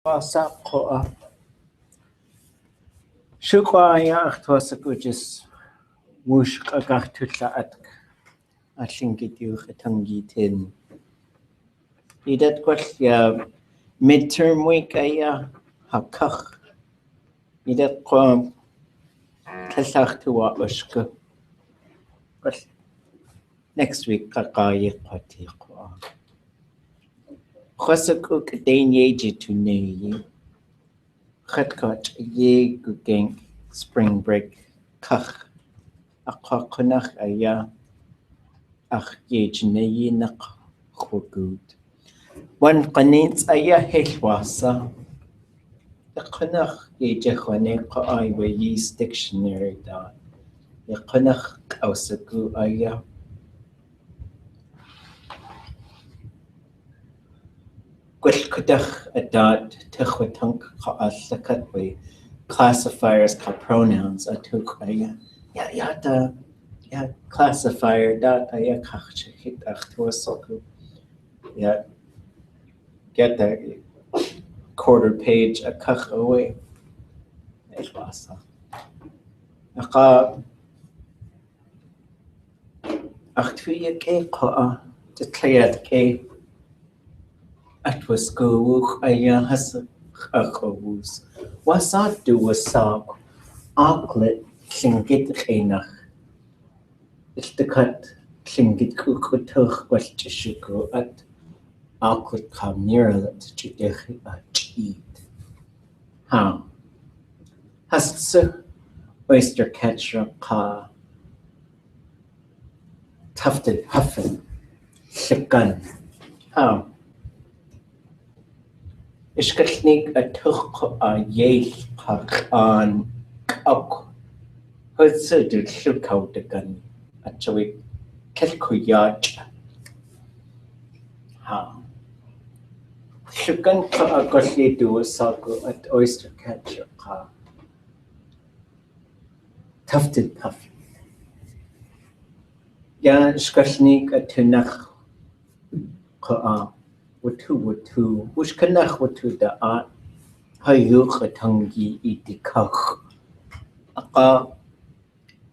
Sakoa. Shukwaya Arthosakujis Wush Agartutla at Tlingit Linguistics. Idat Quatia midterm week aya Hakach. Idat Quam Tasachtua Ushka. Next week Kakaya Patiqua. Khosakuk Danye Jitunei. Khatkot ye gugang spring break kach akwakunach aya ach ye jneyi nak khugud. One qanins aya helwasa. Yakunach ye jehwane ka ay wayis dictionary da. Yakunach kausaku aya. Gwilkudach adad tichwatunk ka asakat way. Classifiers ka pronouns atuk aya. Yeah, classifier dot aya kachit achtuasoku. Yeah, get that quarter page a kach away. Elwasa. Aka achtuya ke ka the cleared ke atwasku aya has akobus. Wasat do wasak aklet Tlingit Linguistics. Istakat Tlingit kukutuch wastishuku at aklet kamiralat judechi achid. How? Has oyster catcher ka tufted huffin shikan. How? Ishkatnik a tuch a yel on ok. Hudsu did shook out the gun. Actually, kelkuyach. How? Shukan ka a gosli do a sago at oyster catcher ka. Tufted puff. Ya shkashnik a tunach ka a. Watu, Wushkanach watu da a. Hayuk a tangi itikach. Aka.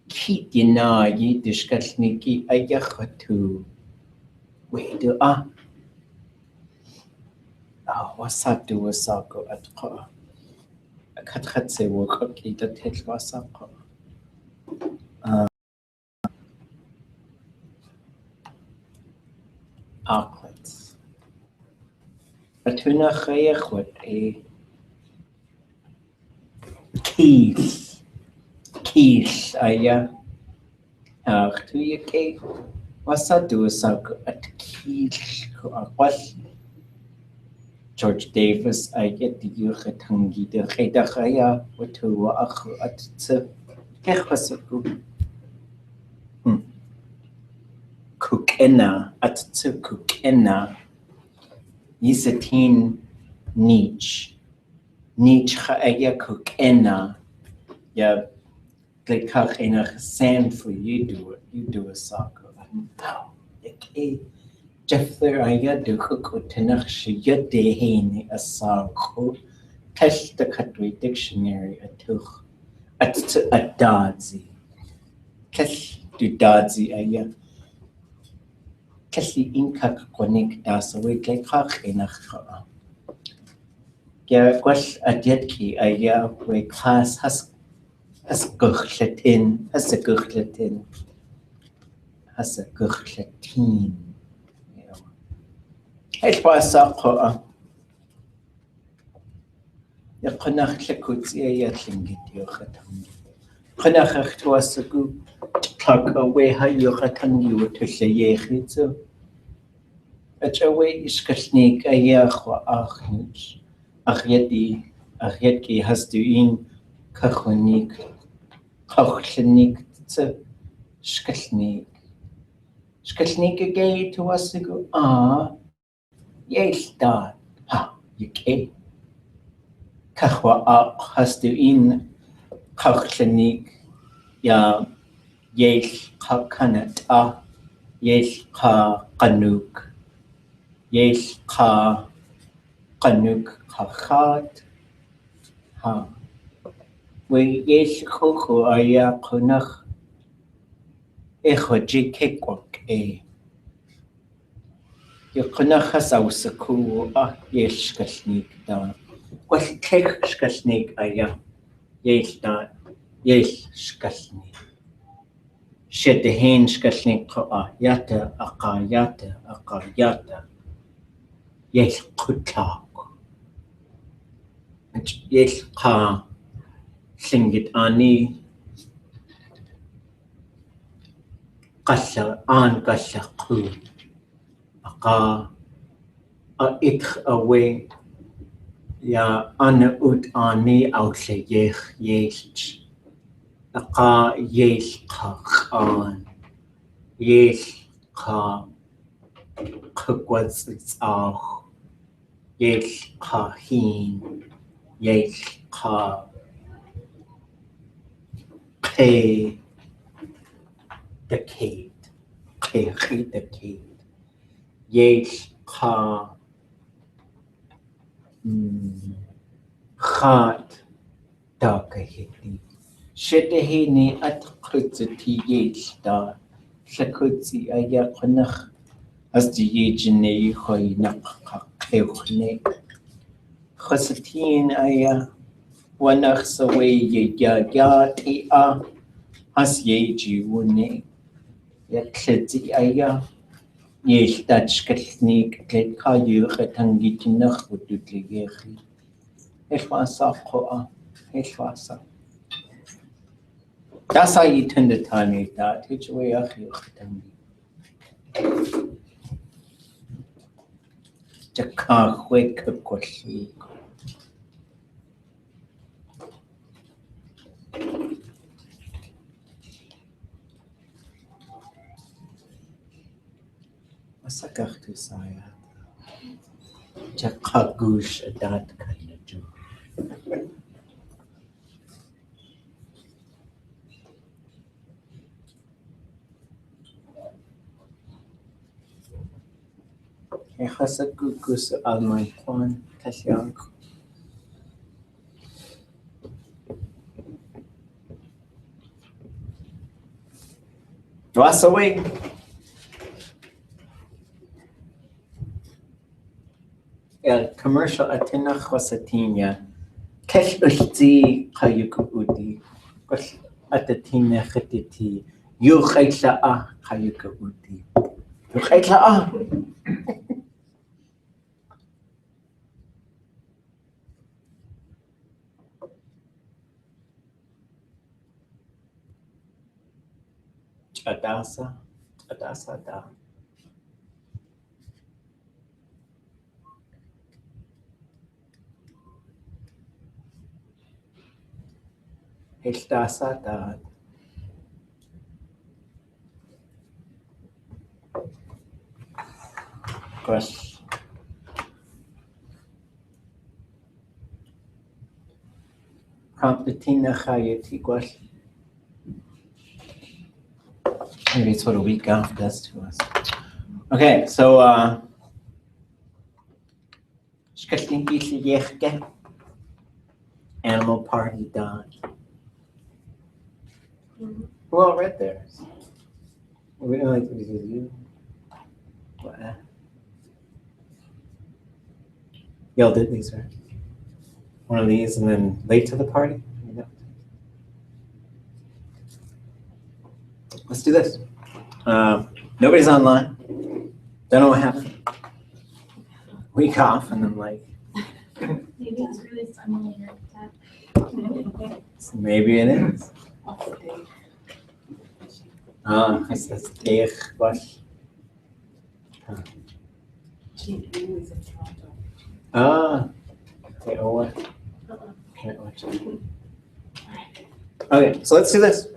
Kit yina yi dishkashniki ayachatu. Wait do a. Wasatu wasako at ka. A kathatse woke up the tet wasako. Arklets. Atuna chayach what a keys. Keys aya. To your cake. Wasatu wasako at keys. Was George Davis, I get the Yuchatangi, the Redachaya, Watu Achu at Kekwasaku. Kukena at Kukena. Yisatin Nietzsche. Nietzsche Aya Kukena. Ya Glikach enach sand for you do a soccer. Now, Jeffler aya do cook tenach shiyadehine a sako. Test the Katwi dictionary at dadzi. Kesh do dadzi aya. Keshi inkak konik das away gekach enach. Ya quash a jetki aya way class has guchletin, has a guchletin. Has a guchletin. Het was ook ja konach lekutsi ya Tlingit yochatangi. Konach echt was go plug away ha yochatangi wutle yechitso. Achaway iskashnik aya khwa achnich. Achieti has du in kachonik kachlenik tse skashnik. Skashnik gay to was go Yes, dad. Ha, you ke. Kachwa hast du in kachlenik ya yes ka kanat yes ka kanuk yes ka kanuk Chachat ha. We yesh koko aya kunach echoji kekwak e. Yukunachas ausaku yesh kashnik da. What kek skashnik aya yesh da yesh skashnik. Shet the hen skashnik yata akayata yesh kutak. Yesh ka Tlingit ani kasha ku aka ik away ya ana ut ani ausle yesh aka yesh ka an yesh ka kwas yesh ka hin yesh ka K decade. Yesh ka khat dakahiti. Shedehini at kutzati yesh da. Shakutsi ayakunach as the yejine hoi nakakewne. Chosatin aya wanach sawe ya ti as yeji wune. Yatleti aya. Yesh datschkatnik klet kayu getangitinach wututligechi. Eshwasa koa. Eshwasa. That's how you turn the time that. Teach away achi getangi. Jaka wake up koshi. Masakach saya. Jaka gush adat kanaju. Hasakukus almay kwan kasyang. What's away? El commercial atina khosatinya. Kesh ushti kayukuudi. Kosh atatina khatiti. Yu khaitla kayukuudi. Yu khaitla Adasa da. Hildasa da. Gosh. Completina khayati gosh. Maybe it's what a week off does to us. Okay, so animal party done. Who all read theirs? We don't like to do you. What? Y'all did these, right? One of these and then late to the party? Let's do this. Nobody's online. Don't know what happened. Week off and then like. Maybe it's really similar to Maybe it is. It says Teich Wash. Okay, oh what? Can't watch it. Okay, so let's do this.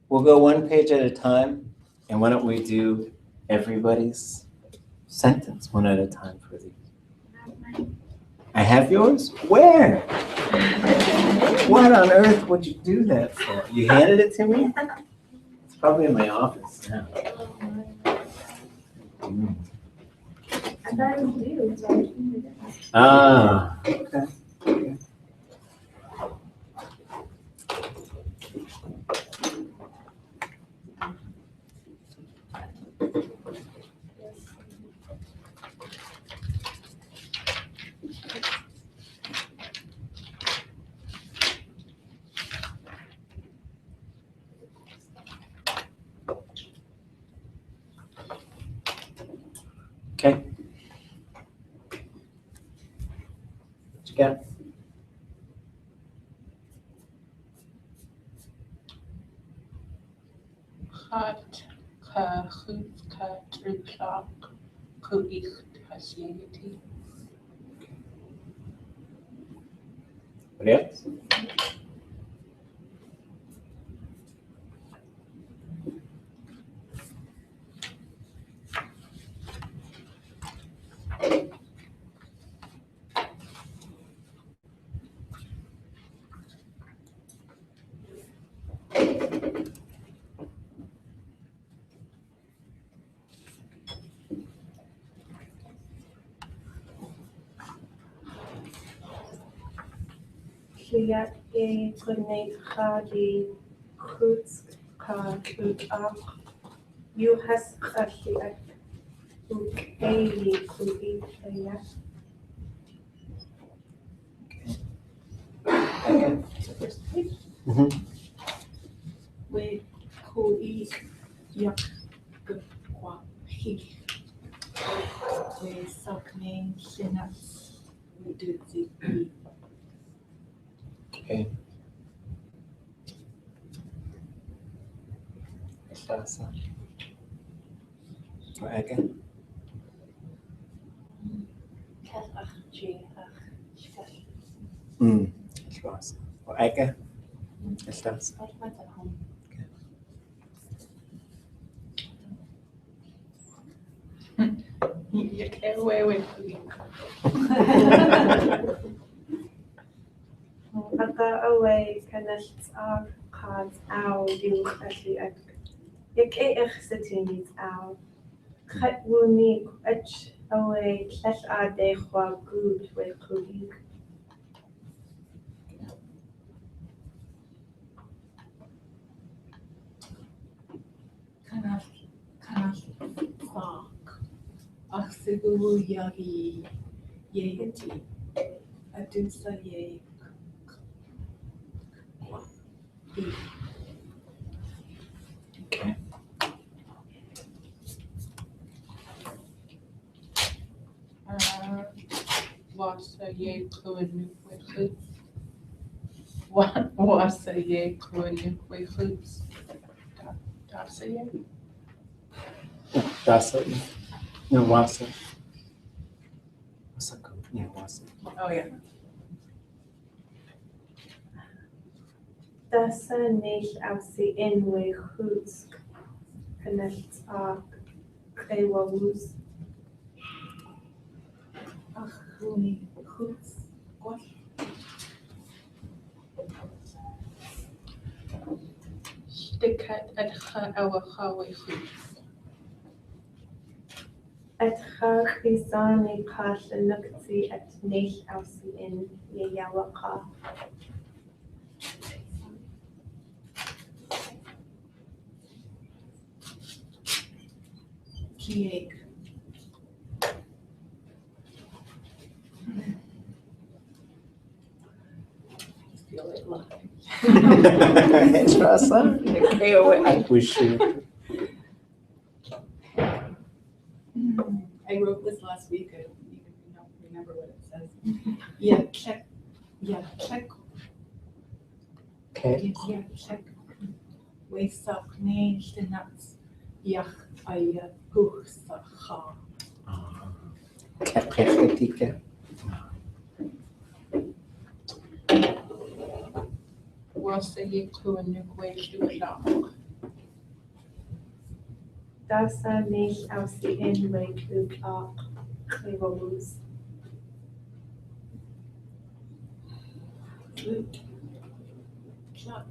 We'll go one page at a time, and why don't we do everybody's sentence one at a time for these? I have yours? Where? What on earth would you do that for? You handed it to me? It's probably in my office now. Sometimes do, so I think it is. Ah, okay. Okay. Okay. What you got? Gaat ka goed ka terugklak kuicht hasieti. What else? Lia e gwneud chadi cwts ca ach yw hysgallu ac wgeili cwgi eia. Okay. Mm-hmm. We kui yak kwa hi. We sakne sinas we do the Okay. Estasa. What again? kat ach ji ach shkash. Estasa. What again? Estasa. What was at home? You can't away with kui. Aga away cynnyll ar cad aw yw gallu ac yc e eich sydyn nid aw. Chydwni ych away llell a dechwa gwyd we cwgi. Kanal fuck. Ach sigu yagi yeti. Adusa ye. Okay. Wasa ye kuanu with Wasa ye kuanu with Dasa ye. Dasa. No, Wasa. Wasa. Yeah, Wasa. Oh yeah. Dasa neill awsi unwy chwts cynnyll ar creywawws. Ach huni hoots. What? Stikat at ha our hawe hoots. At cha chrisan ei call yn nygti at neill awsi un iawa cha. Kieg. Feel it laughing. Estasa. Okay, away. I wish you. I wrote this last week. I don't even remember what it says. Yeah, check. Yeah, check. Okay. Yeah, check. We suck names the nuts. Yeah, I ha. Capretica. Was ye clue a new way to shop? Dasa neill awsi unwy cwg ar creywawws. Chuck.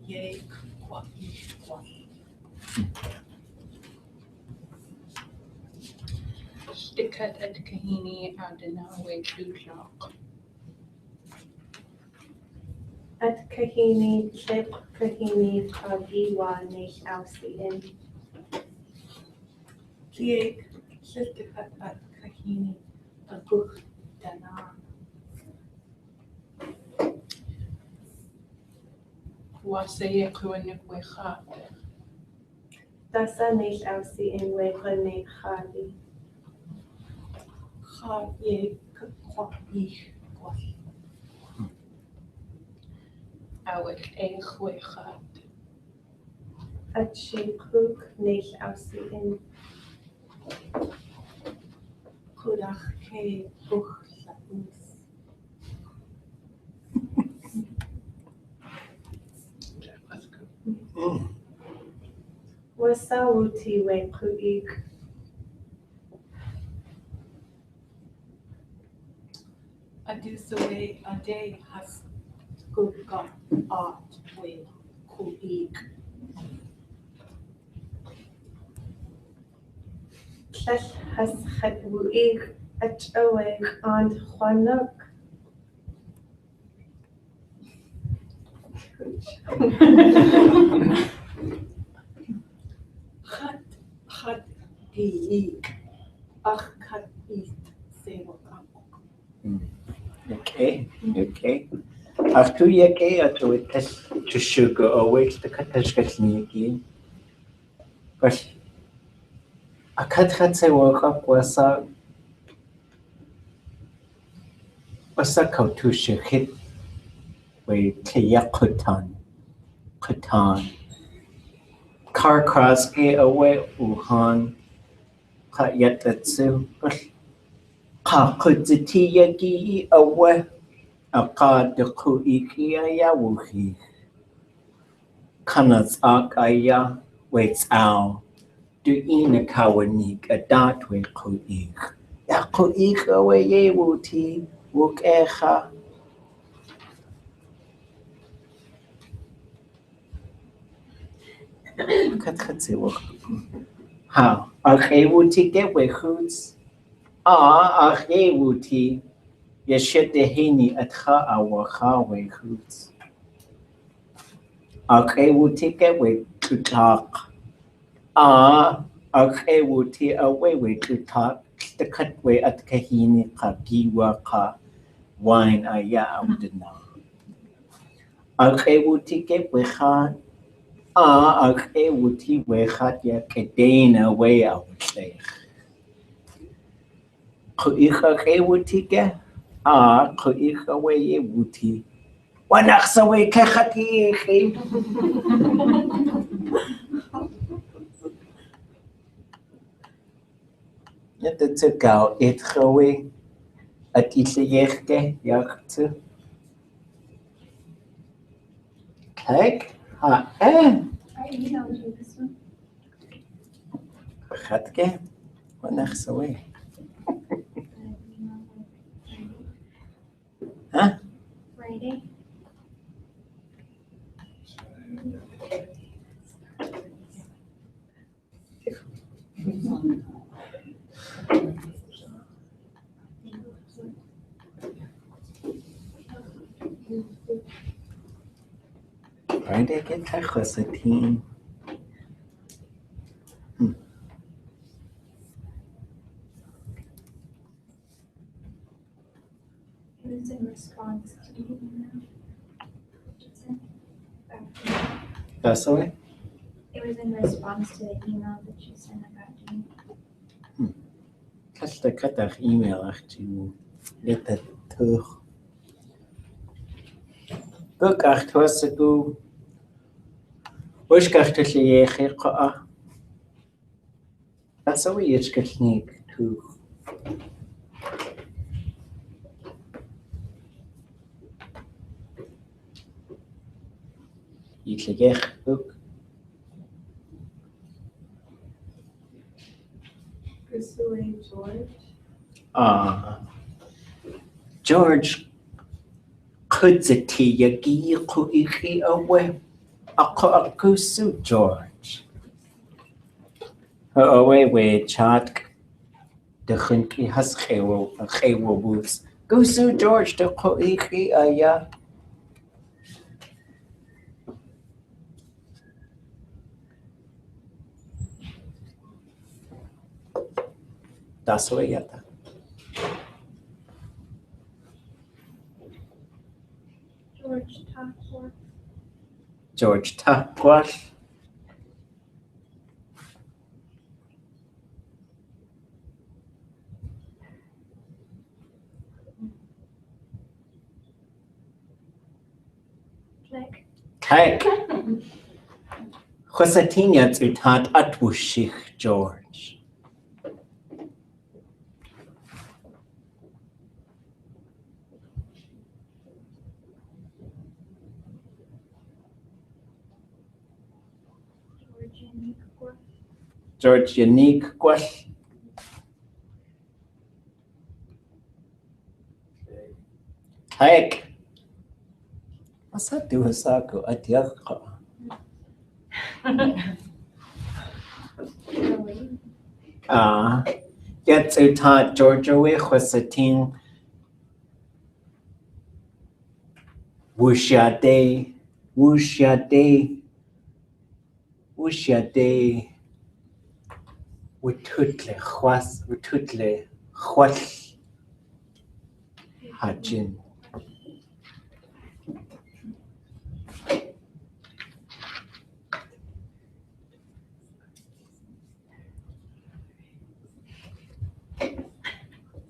Yay, what? Tashtikat at Kahini Adanawe Tutlok. At kahini, chip kahini, kagiwa, nish ausin. Kiek Tashtikat at Kahini Aguch Dana. Wasaya Kuanik Wechat. Dasa nish ausin, wekane khadi. Kha ye Kwak Ich Kwak. Awek Eich Wechat. At shikuk, nish ausin. Kudach Ke Buch Laus. Wasawuti wekuik. Adusaway Ade has good got art with Kuik. Clash has had wuig. At away and Juanuk. Hat Geik. Ach Kat East Sewakam. Okay. After yake atu itas to sugar away the katashkatniki. But a cat had say woke up was a kautusha hit with Kayakutan. Katan. Car cross gay away Wuhan. Kayatatsu. Kakutiti yagi away. Aka de kuikia wuhi. Kanas akaya waits out. Do ina kawanik a dot with kuik. Ya kuik away ye wuti. Wuk echa. Katse wuk. How? Ake wuti get with hoots. Ake wuti. Yeshet dehini atcha awacha with hoots. Ake wuti get with tutak. Ake wuti away with tutak. The cut way at kahini kagiwa ka. Wine aya awdina. Ake wuti get with hat. Ake wuti wechat ya kedena way I would say. Kuicha ke wuti ke? Kuicha way ye wuti. Wanaksa way kechati ke? Yet the tukau it way at itleyeke yaktu. Kijk, I emailed you this one. Gatke, wanaksa way. Huh? Friday. Friday get tachosatin. It was in response to the email. That's the way. It was in response to the email that you sent about doing. Catch the katach email actually. Let that toch. Book acht was to go. Bush gachtliche je qa. That's a way it's technique too. Itlegech book. Pursuing George. George kudzati yagi kuichi away. Akusu George. Away with chat. de chunki has chewo woos. Go so George de koiki aya. Das way yata. George Topworth. George Tapwash. Like, Kijk. Chosatinyats utat atwushich George. George Unique Worth. George unique kwash. Kijk. What's that do hasako atiaka? Really? Gets utat Georgia we chosatin. Wushyade. Wushyade. Wushyade. Witutle chwas. Witutle chwash. Hajin.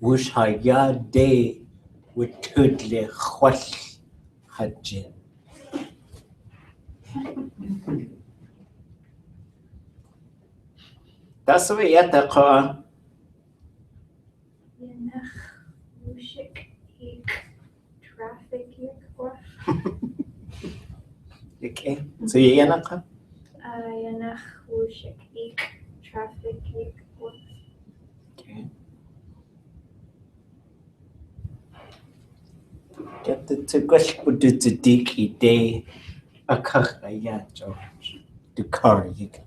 Wushayade. Witutle chwash. Hajin. That's the way yata. Yanach Wushik Eek Traffic Eek Worth. Okay. So yanaka. Yanach Wushik Eek Traffic Eek Worth. Okay. Get the to gush put the diki day. A kach ya George. The car you can.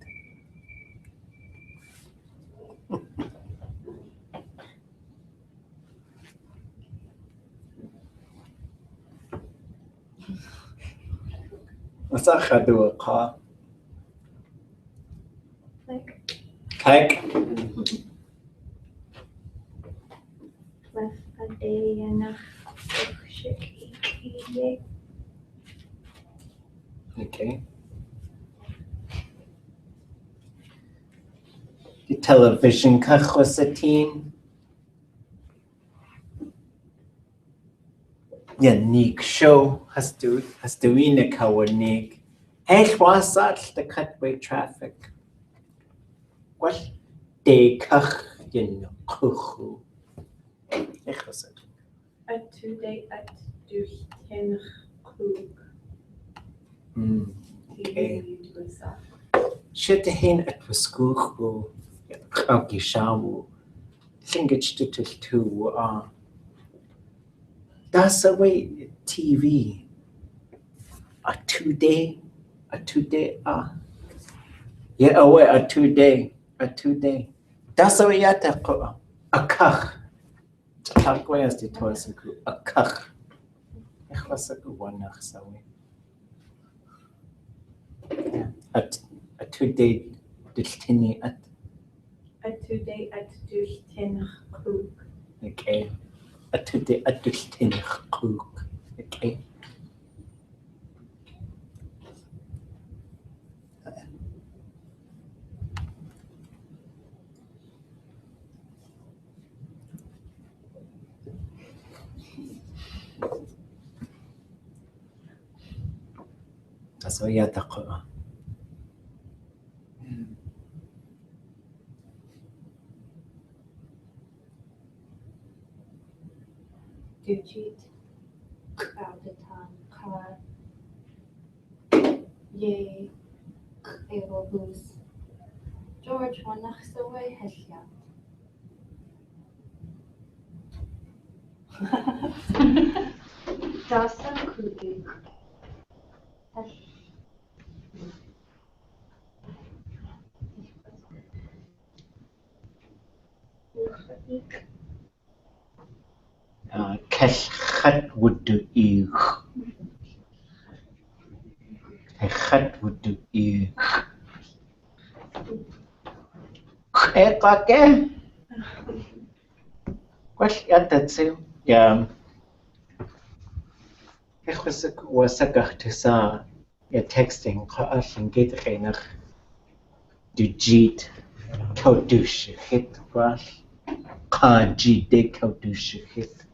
What's that do a car? Like, Kijk. Left a day Yanach Wushik Eek. Okay. The television kachosatin. Unique show has to in a kawanik. Hey, what's that? The cutway traffic. What? De kach yin kuchu. At today at durch ten klug. Okay. Shit hin at was kuchu. Kaki shawu. Tlingit to that's the way TV. A 2 day. Yeah, away a 2 day. That's the way yata a kach. Takwe as the toisaku a kach. Echasaku wanach sawi. At a 2 day diltini at At today at durch ten klug. okay. A 2 day at diltini cook. Okay. That's why yata. Dujit Audatan Kar Ye Evolus George Wanachsaway Hesya. Dasa Kudik ik. Khat wudu ik. Khat wudu ik. Kake. What yatatsu? Yeah. Ik was to sa. Yeah, texting. Ka'ashin gate reinig. Du jeet. Kodush hit wash. Ka jide kodush hit.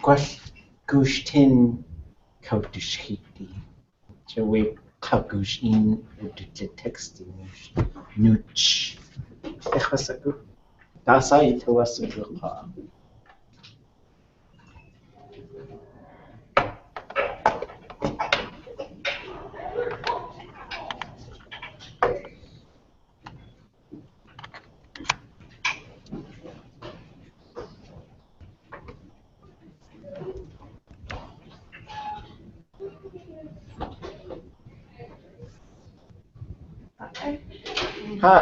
Gwash gushtin kodush hiti. Jawe kagush in udute texting. Nuch. Ik was Dasa ito was ka. Ha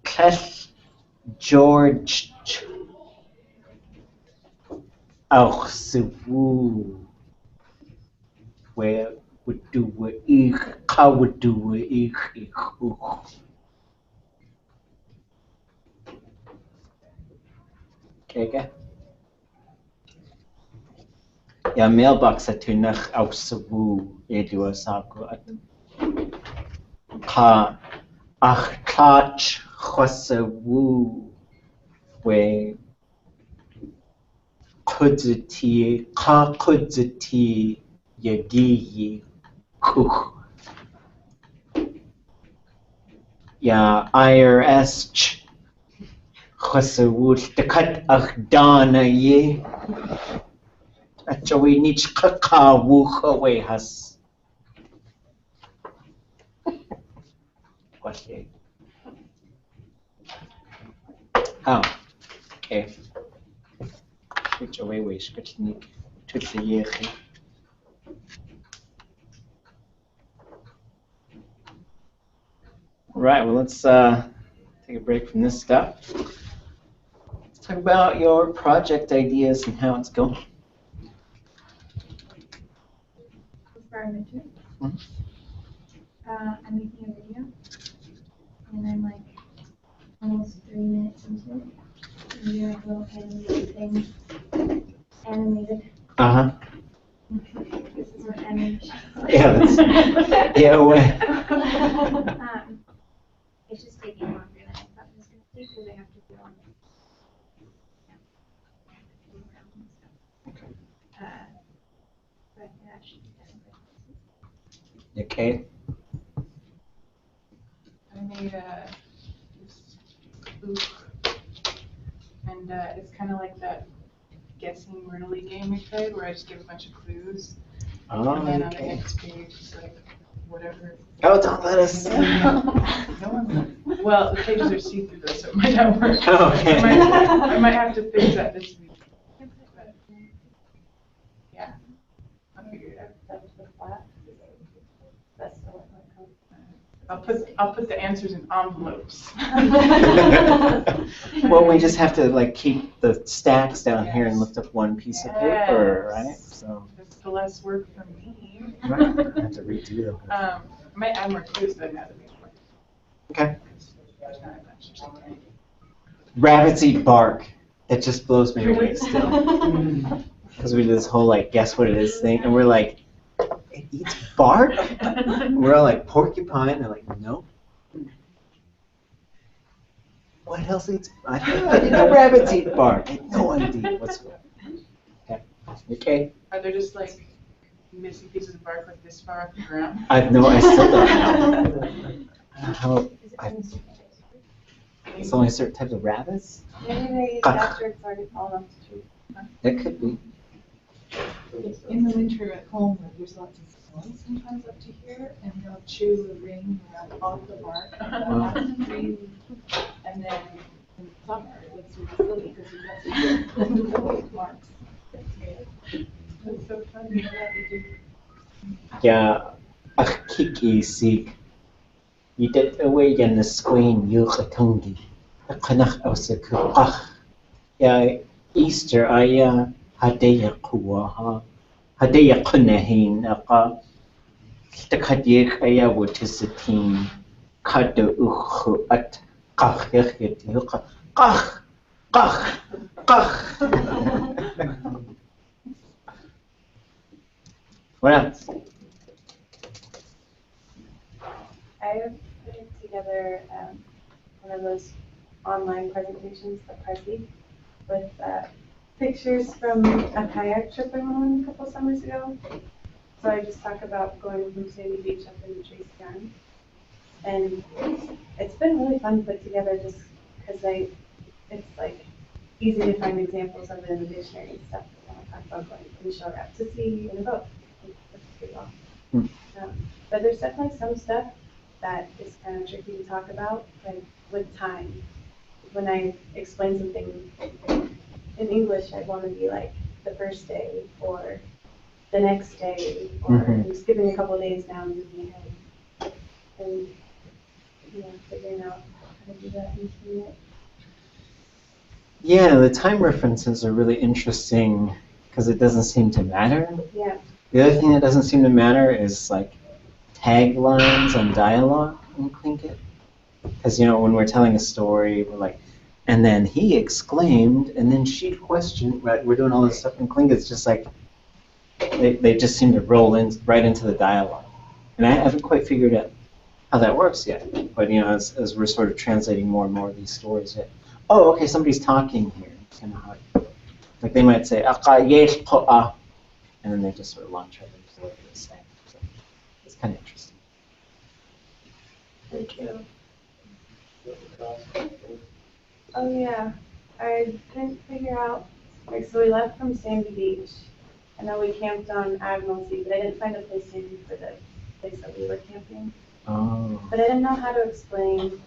Kesh George auch Sivu. Where would do ich, how would do ich. Okay. Ja, mailbox at tunach auch Sivu. Edu Asako. Ka ach klach chosewu. Where kudziti, ka kudziti yagi kuch. Ja, IRS chosewu dekat ach dana ye. Actually, nich kakawu chawe has. Okay. Oh, okay. Switch away, wish, but sneak to the year. Right, well, let's take a break from this stuff. Let's talk about your project ideas and how it's going. For our midterm. Mhm. I'm making a video, and I'm like almost 3 minutes into it. I'm doing like little animated things. Animated. Uh-huh. This is what animation is. Yeah, that's, yeah, away. It's just taking longer than I thought it was going to take because I have to go on. Okay. But that should be done. Okay. I made this book, and it's kind of like that guessing riddly game we played, where I just give a bunch of clues, Oh, and then on the okay. next page, it's like whatever. Oh, don't let us. No one. Well, the pages are see-through though, so it might not work. Oh, okay. I might have to fix that this week. But, yeah, I'll figure it out. I'll put the answers in envelopes. Well, we just have to like keep the stacks down here and lift up one piece of paper, right? So. It's the less work for me. Right. I have to redo them. I might add more clues that I haven't before. Okay. There's not a bunch or something. Rabbits eat bark. It just blows me away still. Because we do this whole like guess what it is thing, and we're like, it eats bark? We're all like porcupine, and they're like, no. What else eats? I didn't know rabbits eat bark. I had no idea whatsoever. Okay. Okay. Are there just like missing pieces of bark like this far off the ground? I still don't know. How? It's only certain types of rabbits? Maybe they eat after it's already fallen off the tree. That could be. In the winter at home, there's lots of squirrels sometimes up to here, and they'll chew the ring around off the bark, off the tree, and then in summer, it looks really silly because you got some marks. That's so funny. Yeah, they do. Yeah, ach kiki sig. You did away in the screen, you tungi. A kanach aus a kupach. Yeah, Easter, I hadeya kuaha. Hadeya kunahin, aka. The kadik aya wutisatin. Kada uchu at kach yachit yuka. Kach! Kach! Kach! What else? I put together one of those online presentations, the Prezi, with pictures from a kayak trip I went on a couple summers ago. So I just talk about going from Sandy Beach up into Tracy Island. And it's been really fun to put together just because it's like easy to find examples of it in the dictionary and stuff. When I talk about going from shore out to sea in a boat. That's pretty awesome. But there's definitely some stuff that is kind of tricky to talk about, like with time. When I explain something in English, I want to be like the first day or the next day, or I'm skipping a couple of days now and moving ahead. And figuring out how to do that in 2 minutes. Yeah, the time references are really interesting because it doesn't seem to matter. Yeah. The other thing that doesn't seem to matter is like taglines and dialogue in Tlingit. Because, when we're telling a story, we're like, and then he exclaimed, and then she questioned, right? We're doing all this stuff in Tlingit. It's just like, they just seem to roll in right into the dialogue. And I haven't quite figured out how that works yet. But, as we're sort of translating more and more of these stories, oh, okay, somebody's talking here. Kind of how, like they might say, and then they just sort of launch right into what they're saying. So it's kind of interesting. Thank you. Oh yeah, I couldn't figure out, so we left from Sandy Beach, and then we camped on Admiralty, but I didn't find a place handy for the place that we were camping. Oh. But I didn't know how to explain,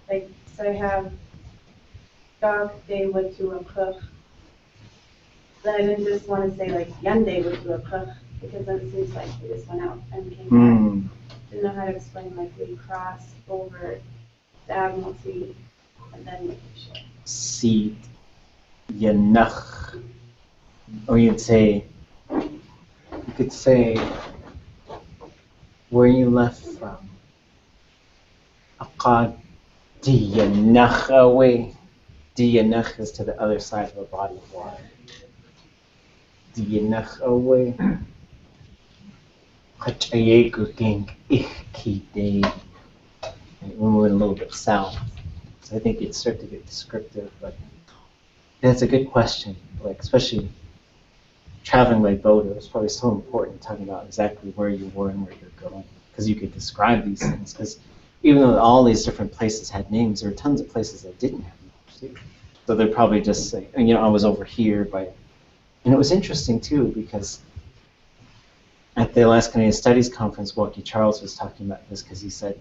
so I have dog day with to a cook. But I didn't just want to say Yande with to a cook, because then it seems like we just went out and came back. Didn't know how to explain we crossed over the Admiralty and then making sure. Seed Yanach. Or you could say where you left from. Aqad Diyanach away. Diyanach is to the other side of a body of water. Diyanach away. Hachayeku king Ichki day. When we went a little bit south. So I think it started to get descriptive, but that's a good question. Especially traveling by boat, it was probably so important talking about exactly where you were and where you're going, because you could describe these things. Because even though all these different places had names, there were tons of places that didn't have names too. So they'd probably just say, I was over here and it was interesting too, because at the Alaska Native Studies Conference, Walkie Charles was talking about this, because he said,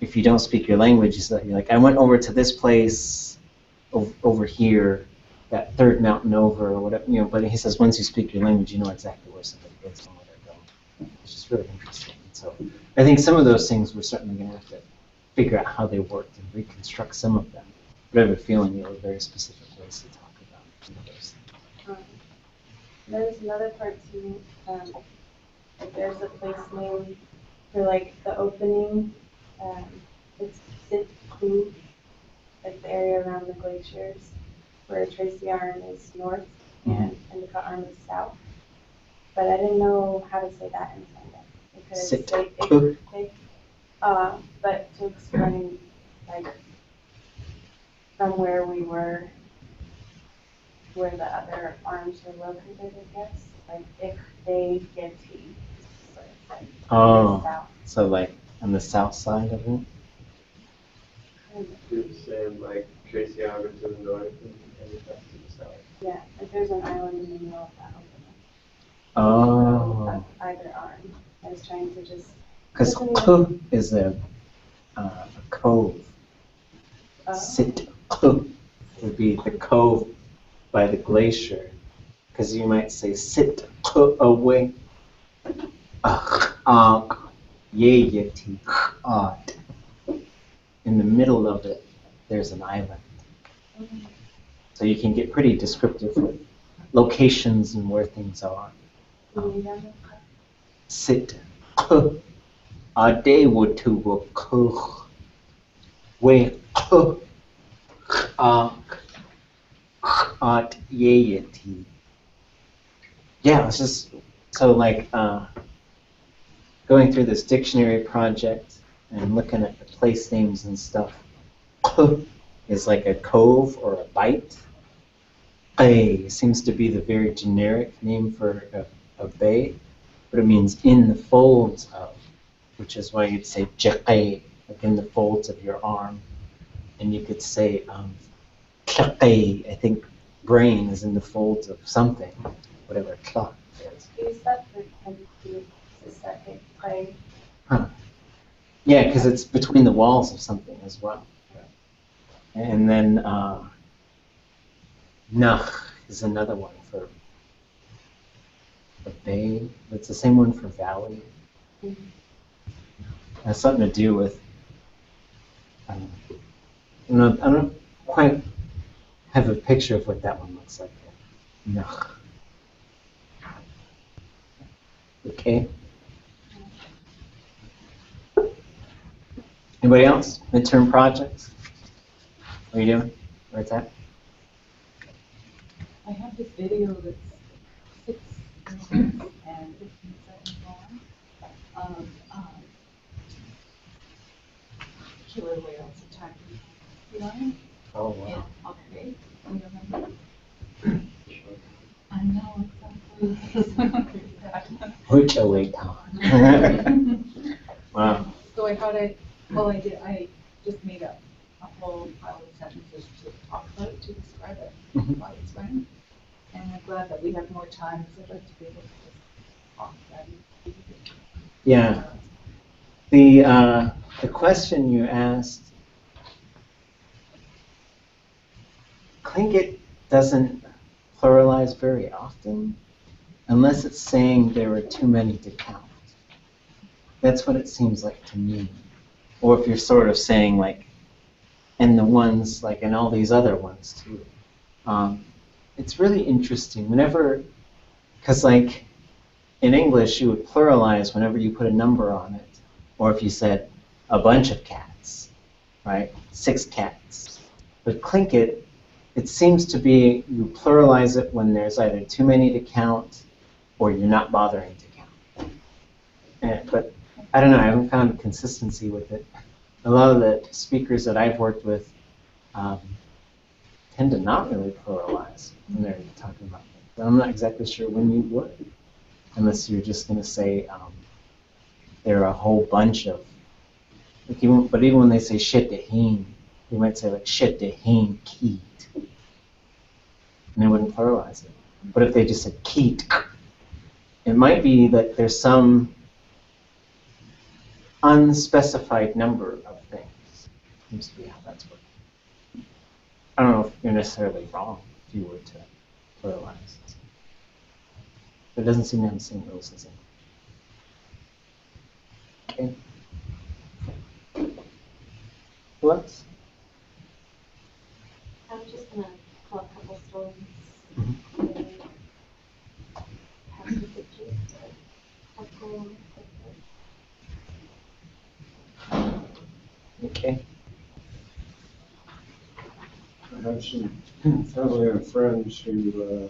if you don't speak your language, you're like, I went over to this place over here, that third mountain over, or whatever, but he says once you speak your language, you know exactly where somebody is and where they're going. It's just really interesting. So I think some of those things we're certainly going to have to figure out how they worked and reconstruct some of them. But I have a feeling there were very specific ways to talk about some of those things. There's another part too. There's a place name for the opening. It's Sitku, the area around the glaciers, where Tracy Arm is north and Endicott Arm is south. But I didn't know how to say that in Sunday. Because but to explain from where we were, where the other arms were located, I guess. If they get tea. Oh, so on the south side of it? You're saying Tracy Arm to the north and Endicott to the south. Yeah, there's an island in the middle of that opening. Oh. Either arm. I was trying to just. Because Ku is a cove. Sit Ku would be the cove by the glacier. because you might say sit away. Yeyeti art. In the middle of it, there's an island. So you can get pretty descriptive with locations and where things are. Sit. Ade wutu wukuch. We art yeyeti. Yeah, it's just so like going through this dictionary project and looking at the place names and stuff. Is like a cove or a bight. Bay seems to be the very generic name for a bay, but it means in the folds of, which is why you'd say jeqay, like in the folds of your arm. And you could say tlaqay, I think brain is in the folds of something, whatever tlaq is. Is that the kind of second play? Huh. Yeah, because it's between the walls of something as well. And then Nach is another one for a bay. It's the same one for valley. It has something to do with, I don't quite have a picture of what that one looks like. Nach. Okay. Anybody else? Midterm projects? What are you doing? Where's that? I have this video that's 6 minutes and 15 seconds long of killer whales attacking sea lions Oh, in wow. Australia in November. I know exactly. Which away town? Wow. So I thought I just made a whole pile of sentences to talk about it, to describe it while it's running. And I'm glad that we have more time, because I'd like to be able to just talk about it. Yeah. The question you asked, Tlingit doesn't pluralize very often, unless it's saying there are too many to count. That's what it seems like to me. Or if you're sort of saying like, and the ones, like, and all these other ones too. It's really interesting whenever, because like in English you would pluralize whenever you put a number on it, or if you said a bunch of cats, right? 6 cats. But Tlingit, it seems to be you pluralize it when there's either too many to count or you're not bothering to count. But I don't know, I haven't found a consistency with it. A lot of the speakers that I've worked with tend to not really pluralize when they're talking about things. But I'm not exactly sure when you would, unless you're just going to say there are a whole bunch of, like even when they say shitaheen, you might say like shitaheen keet, and they wouldn't pluralize it. But if they just said keet, it might be that there's some unspecified number of things. Seems to be how that's working. I don't know if you're necessarily wrong if you were to pluralize. But it doesn't seem to have the same rules as it. Okay. Who else? I was just gonna tell a couple stories. Have some pictures to help go along with it. Okay. I have some family and friends who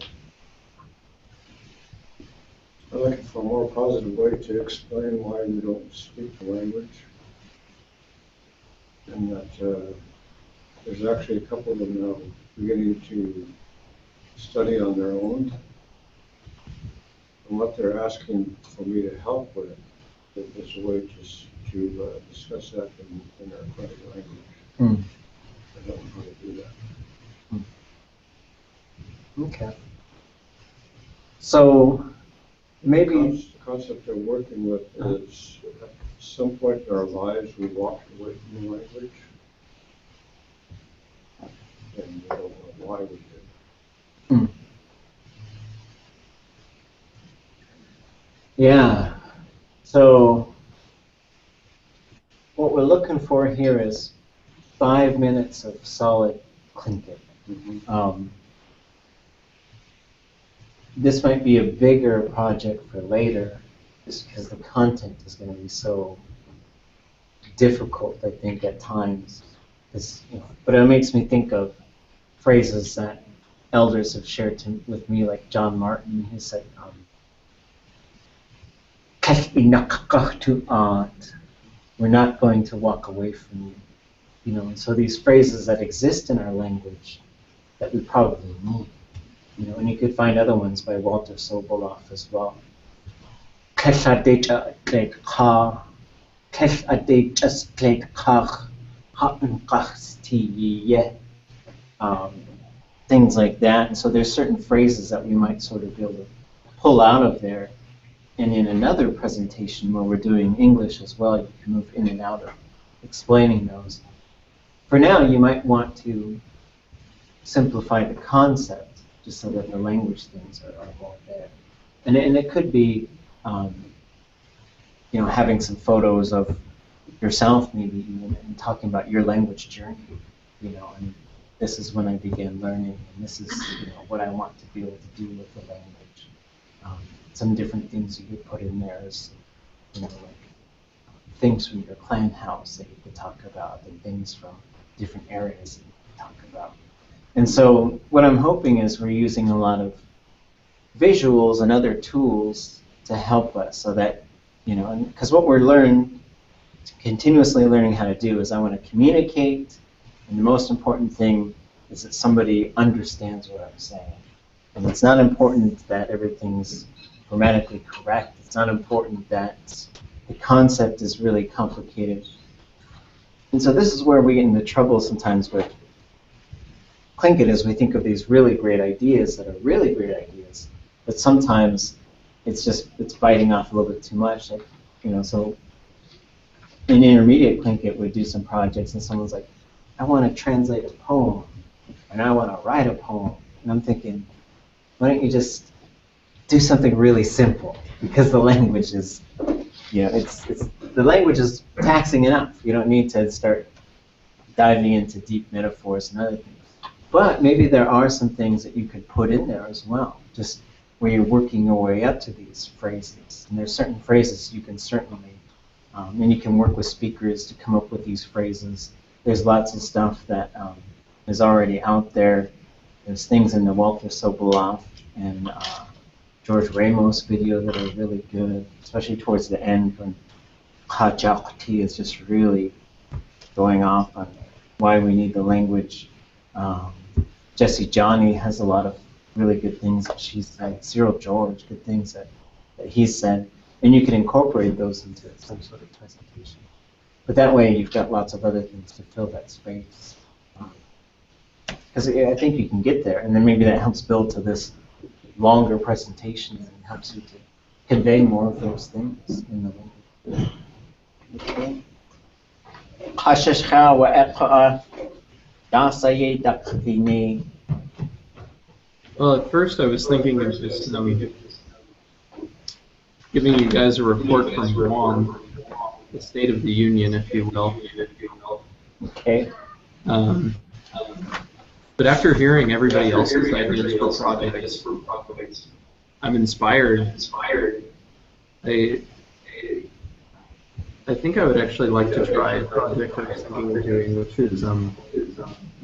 are looking for a more positive way to explain why we don't speak the language. And that there's actually a couple of them now beginning to study on their own. And what they're asking for me to help with is a way to discuss that in their aquatic language. I don't know how to do that. Okay. So maybe The concept they're working with is at some point in our lives we walked away from the language. And we don't know why we did. Yeah. So what we're looking for here is 5 minutes of solid Tlingit. This might be a bigger project for later, just because the content is going to be so difficult, I think, at times. But it makes me think of phrases that elders have shared with me, like John Martin, who said, we're not going to walk away from you. And so these phrases that exist in our language that we probably need. And you could find other ones by Walter Soboleff as well. Things like that. And so there's certain phrases that we might sort of be able to pull out of there. And in another presentation where we're doing English as well, you can move in and out of explaining those. For now, you might want to simplify the concept just so that the language things are all there. And it could be, having some photos of yourself maybe even, and talking about your language journey, and this is when I began learning, and this is what I want to be able to do with the language. Some different things you could put in there is, like things from your clan house that you could talk about, and things from different areas that you could talk about. And so what I'm hoping is we're using a lot of visuals and other tools to help us so that, because what we're continuously learning how to do is I want to communicate, and the most important thing is that somebody understands what I'm saying. And it's not important that everything's grammatically correct. It's not important that the concept is really complicated. And so this is where we get into trouble sometimes with Tlingit, is we think of these really great ideas that are really great ideas, but sometimes it's biting off a little bit too much. So in intermediate Tlingit, we do some projects and someone's like, I want to translate a poem, and I want to write a poem. And I'm thinking, why don't you just do something really simple? Because the language is, the language is taxing enough. You don't need to start diving into deep metaphors and other things. But maybe there are some things that you could put in there as well, just where you're working your way up to these phrases. And there's certain phrases you can certainly, and you can work with speakers to come up with these phrases. There's lots of stuff that is already out there. There's things in the Walter Soboleff and George Ramos video that are really good, especially towards the end when Kajakti is just really going off on why we need the language. Jessie Johnny has a lot of really good things that she's said. Cyril George, good things that he's said. And you can incorporate those into some sort of presentation. But that way you've got lots of other things to fill that space. Because I think you can get there, and then maybe that helps build to this longer presentation and helps you to convey more of those things in the language. Okay. Well, at first I was thinking of just giving you guys a report from Guam, the State of the Union, if you will. Okay. But after hearing everybody else's ideas for projects, I'm inspired. I think I would actually like to try a project I was thinking we're doing, which is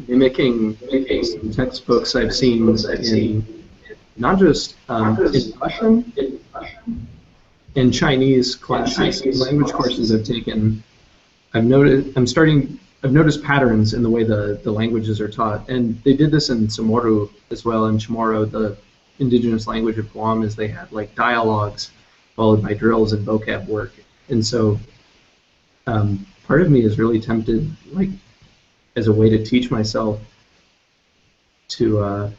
mimicking some textbooks I've seen in not just in Russian, in Chinese classes, language courses I've taken. I've noticed patterns in the way the languages are taught, and they did this in Chamorro as well. In Chamorro, the indigenous language of Guam, is they had like dialogues followed by drills and vocab work, and so part of me is really tempted, like as a way to teach myself to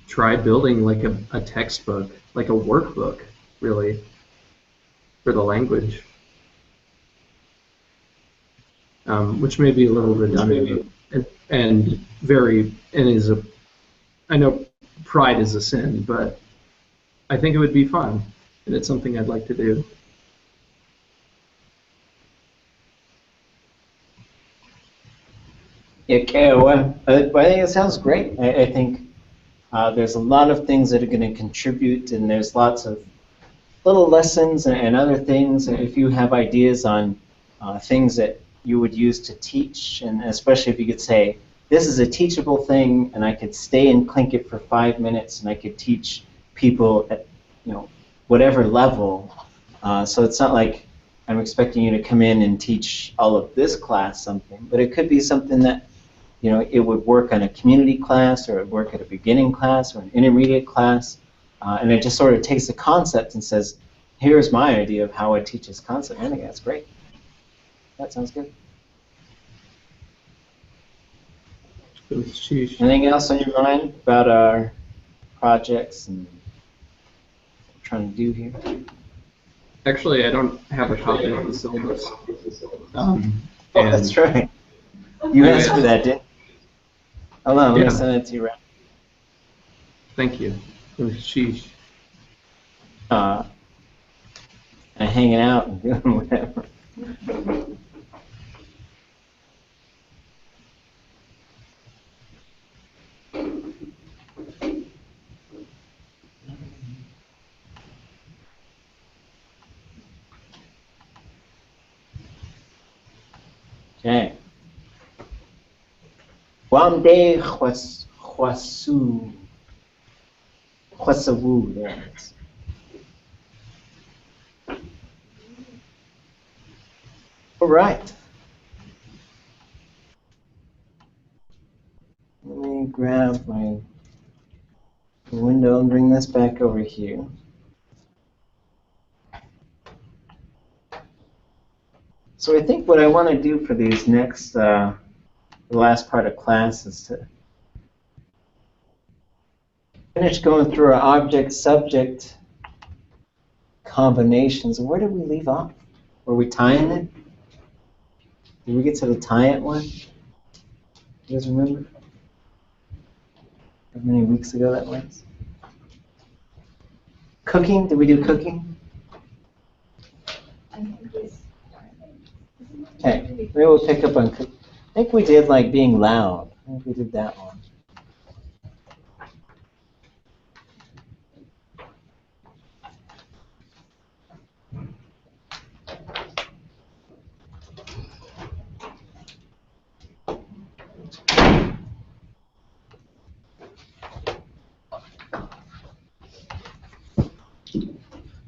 try building like a textbook, like a workbook, really, for the language. Which may be a little redundant and I know pride is a sin, but I think it would be fun, and it's something I'd like to do. Yeah, well, I think it sounds great. I think there's a lot of things that are going to contribute, and there's lots of little lessons and other things. If you have ideas on things that you would use to teach, and especially if you could say, this is a teachable thing, and I could stay in Tlingit for 5 minutes, and I could teach people at whatever level. So it's not like I'm expecting you to come in and teach all of this class something, but it could be something that it would work on a community class, or it would work at a beginning class, or an intermediate class, and it just sort of takes the concept and says, here's my idea of how I teach this concept. I think that's great. That sounds good. Anything else on your mind about our projects and what we're trying to do here? Actually, I don't have a copy of the syllabus. Oh, that's right. You asked for that, didn't you? Hold on, let me send it to you right. Thank you. Sheesh. And hanging out and doing whatever. Okay. Wamde Hwasu. Hwasawu, there it is. All right. Let me grab my window and bring this back over here. So I think what I want to do for these next, the last part of class is to finish going through our object-subject combinations. Where did we leave off? Were we tying it? Did we get to the tie-it one? You guys remember? How many weeks ago that was? Cooking? Did we do cooking? Okay, maybe we'll pick up on cooking. I think we did like being loud. I think we did that one.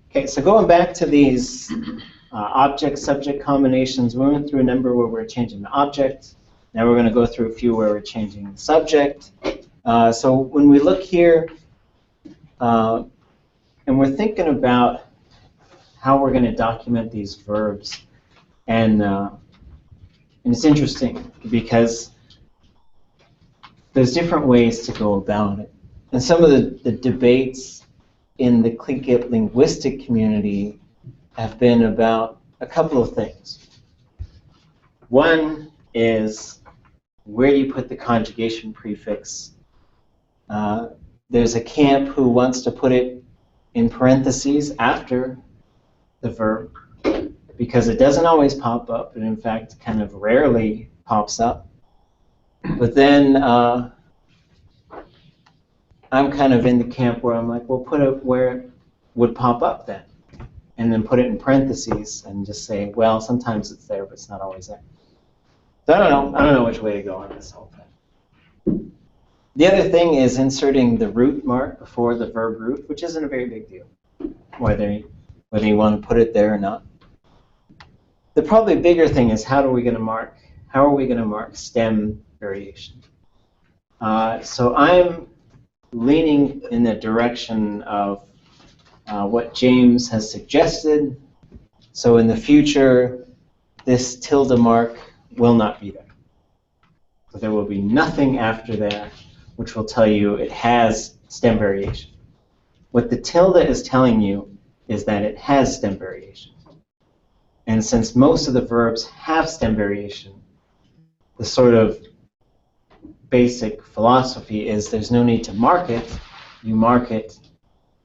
Okay, so going back to these object-subject combinations, we went through a number where we're changing the object. Now we're going to go through a few where we're changing the subject. So when we look here, and we're thinking about how we're going to document these verbs, and it's interesting because there's different ways to go about it. And some of the debates in the Tlingit linguistic community have been about a couple of things. One is, where do you put the conjugation prefix? There's a camp who wants to put it in parentheses after the verb because it doesn't always pop up, and in fact kind of rarely pops up. But then I'm kind of in the camp where I'm like, well, put it where it would pop up then, and then put it in parentheses and just say, well, sometimes it's there, but it's not always there. So I don't know which way to go on this whole thing. The other thing is inserting the root mark before the verb root, which isn't a very big deal, whether you want to put it there or not. The probably bigger thing is how are we going to mark stem variation? So I'm leaning in the direction of what James has suggested. So in the future, this tilde mark will not be there. So there will be nothing after that which will tell you it has stem variation. What the tilde is telling you is that it has stem variation. And since most of the verbs have stem variation, the sort of basic philosophy is there's no need to mark it. You mark it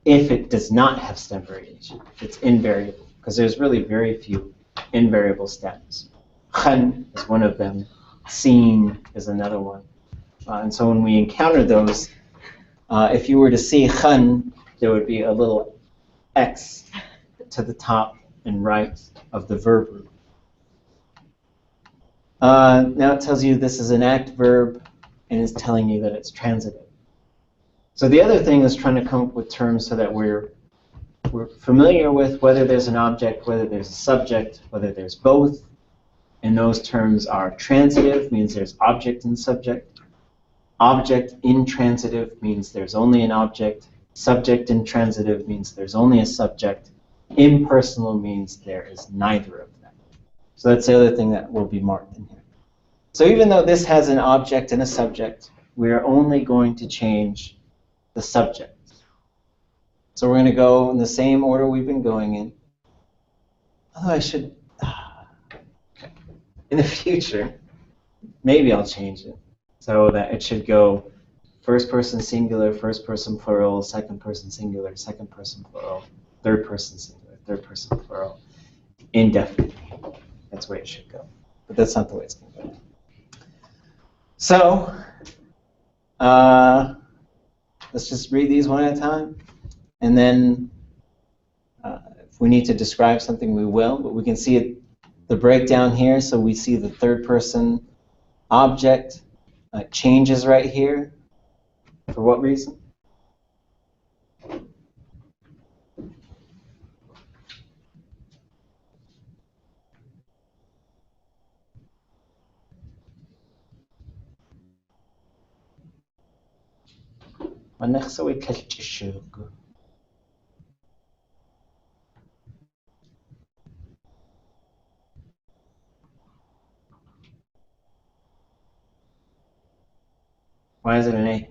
if it does not have stem variation, if it's invariable, because there's really very few invariable stems. Khan is one of them. Sin is another one. And so when we encounter those, if you were to see khan, there would be a little X to the top and right of the verb root. Now it tells you this is an act verb, and it's telling you that it's transitive. So the other thing is trying to come up with terms so that we're familiar with whether there's an object, whether there's a subject, whether there's both. And those terms are transitive, means there's object and subject. Object intransitive means there's only an object. Subject intransitive means there's only a subject. Impersonal means there is neither of them. So that's the other thing that will be marked in here. So even though this has an object and a subject, we're only going to change the subject. So we're going to go in the same order we've been going in. Although I should, in the future, maybe I'll change it so that it should go first person singular, first person plural, second person singular, second person plural, third person singular, third person plural, indefinitely. That's the way it should go. But that's not the way it's going to go. So, let's just read these one at a time. And then if we need to describe something, we will. But we can see it, the breakdown here. So we see the third person object changes right here. For what reason? Why is it an A?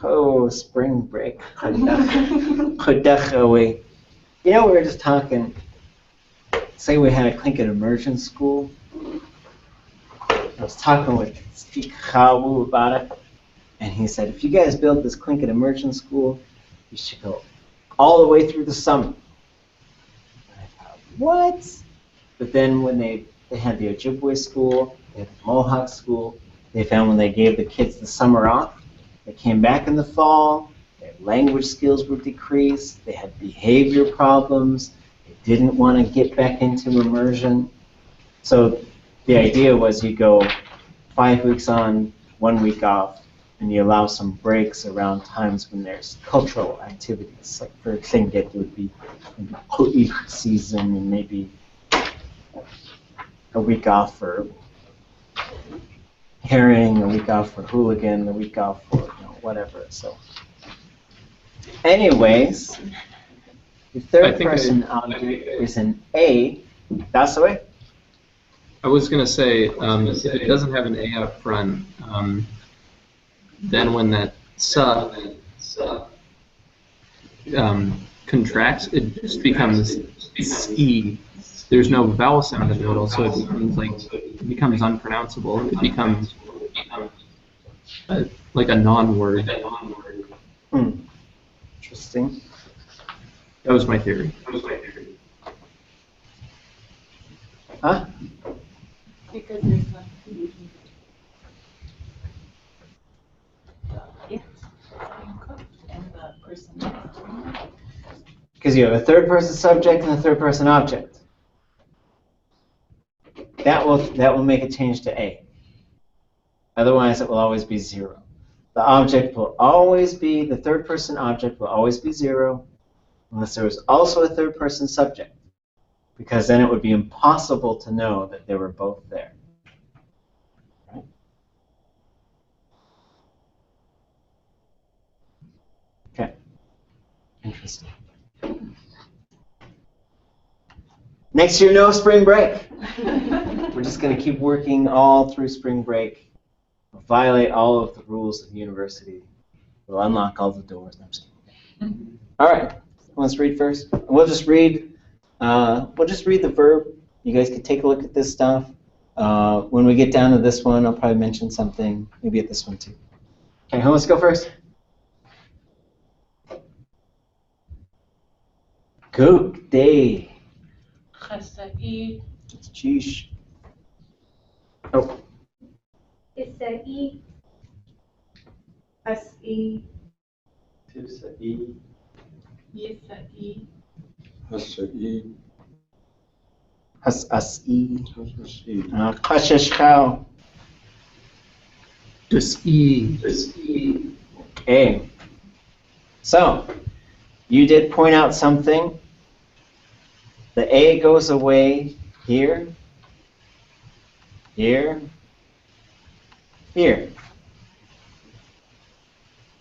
Oh, spring break. You know, we were just talking, say we had a Tlingit immersion school. I was talking with Steve Chawu about it, and he said, if you guys build this Tlingit immersion school, you should go all the way through the summer. And I thought, what? But then when they had the Ojibwe school, they had the Mohawk school, they found when they gave the kids the summer off, they came back in the fall, their language skills were decreased, they had behavior problems, they didn't want to get back into immersion. So the idea was you go 5 weeks on, 1 week off, and you allow some breaks around times when there's cultural activities. Like for Tlingit, it would be maybe Pu'ik season, and maybe a week off for herring, a week off for hooligan, a week off for whatever. So, anyways, the third person object is an A. That's the way. I was going to say, if it doesn't have an A up front, then when that contracts, it just becomes E. There's no vowel sound in the middle, so it becomes unpronounceable. It becomes like a non-word. Interesting. That was my theory. Huh? Because there's not it's being cooked and the person next to me. Because you have a third person subject and a third person object. That will make a change to A. Otherwise, it will always be 0. The object will always be, the third person object will always be 0, unless there was also a third person subject, because then it would be impossible to know that they were both there. Right? Okay. Interesting. Next year, no spring break. We're just going to keep working all through spring break. We'll violate all of the rules of university. We'll unlock all the doors. No, I'm just kidding. All right. Let's read first. We'll just read the verb. You guys can take a look at this stuff. When we get down to this one, I'll probably mention something, maybe at this one too. Okay, who wants to go first? Good day. Chasai. Sheesh. Oh, Isai. S-E. Tifsa'i. Yisai. Hasa'i. Has'as'i. Hasa'i. Kashashkau. Dis-e. Okay. So, you did point out something. The A goes away here, here, here.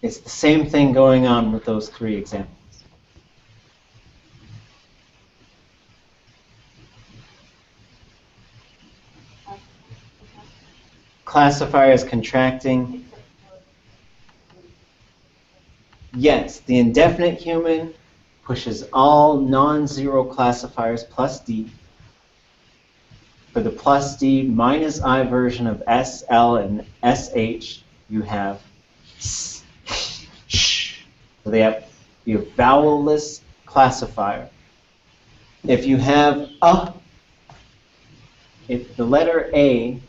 It's the same thing going on with those three examples. Classifier is contracting. Yes, the indefinite human pushes all non-zero classifiers plus D. For the plus D minus I version of S, L, and SH, you have S, sh. So they have your vowel-less classifier. If you have if the letter A,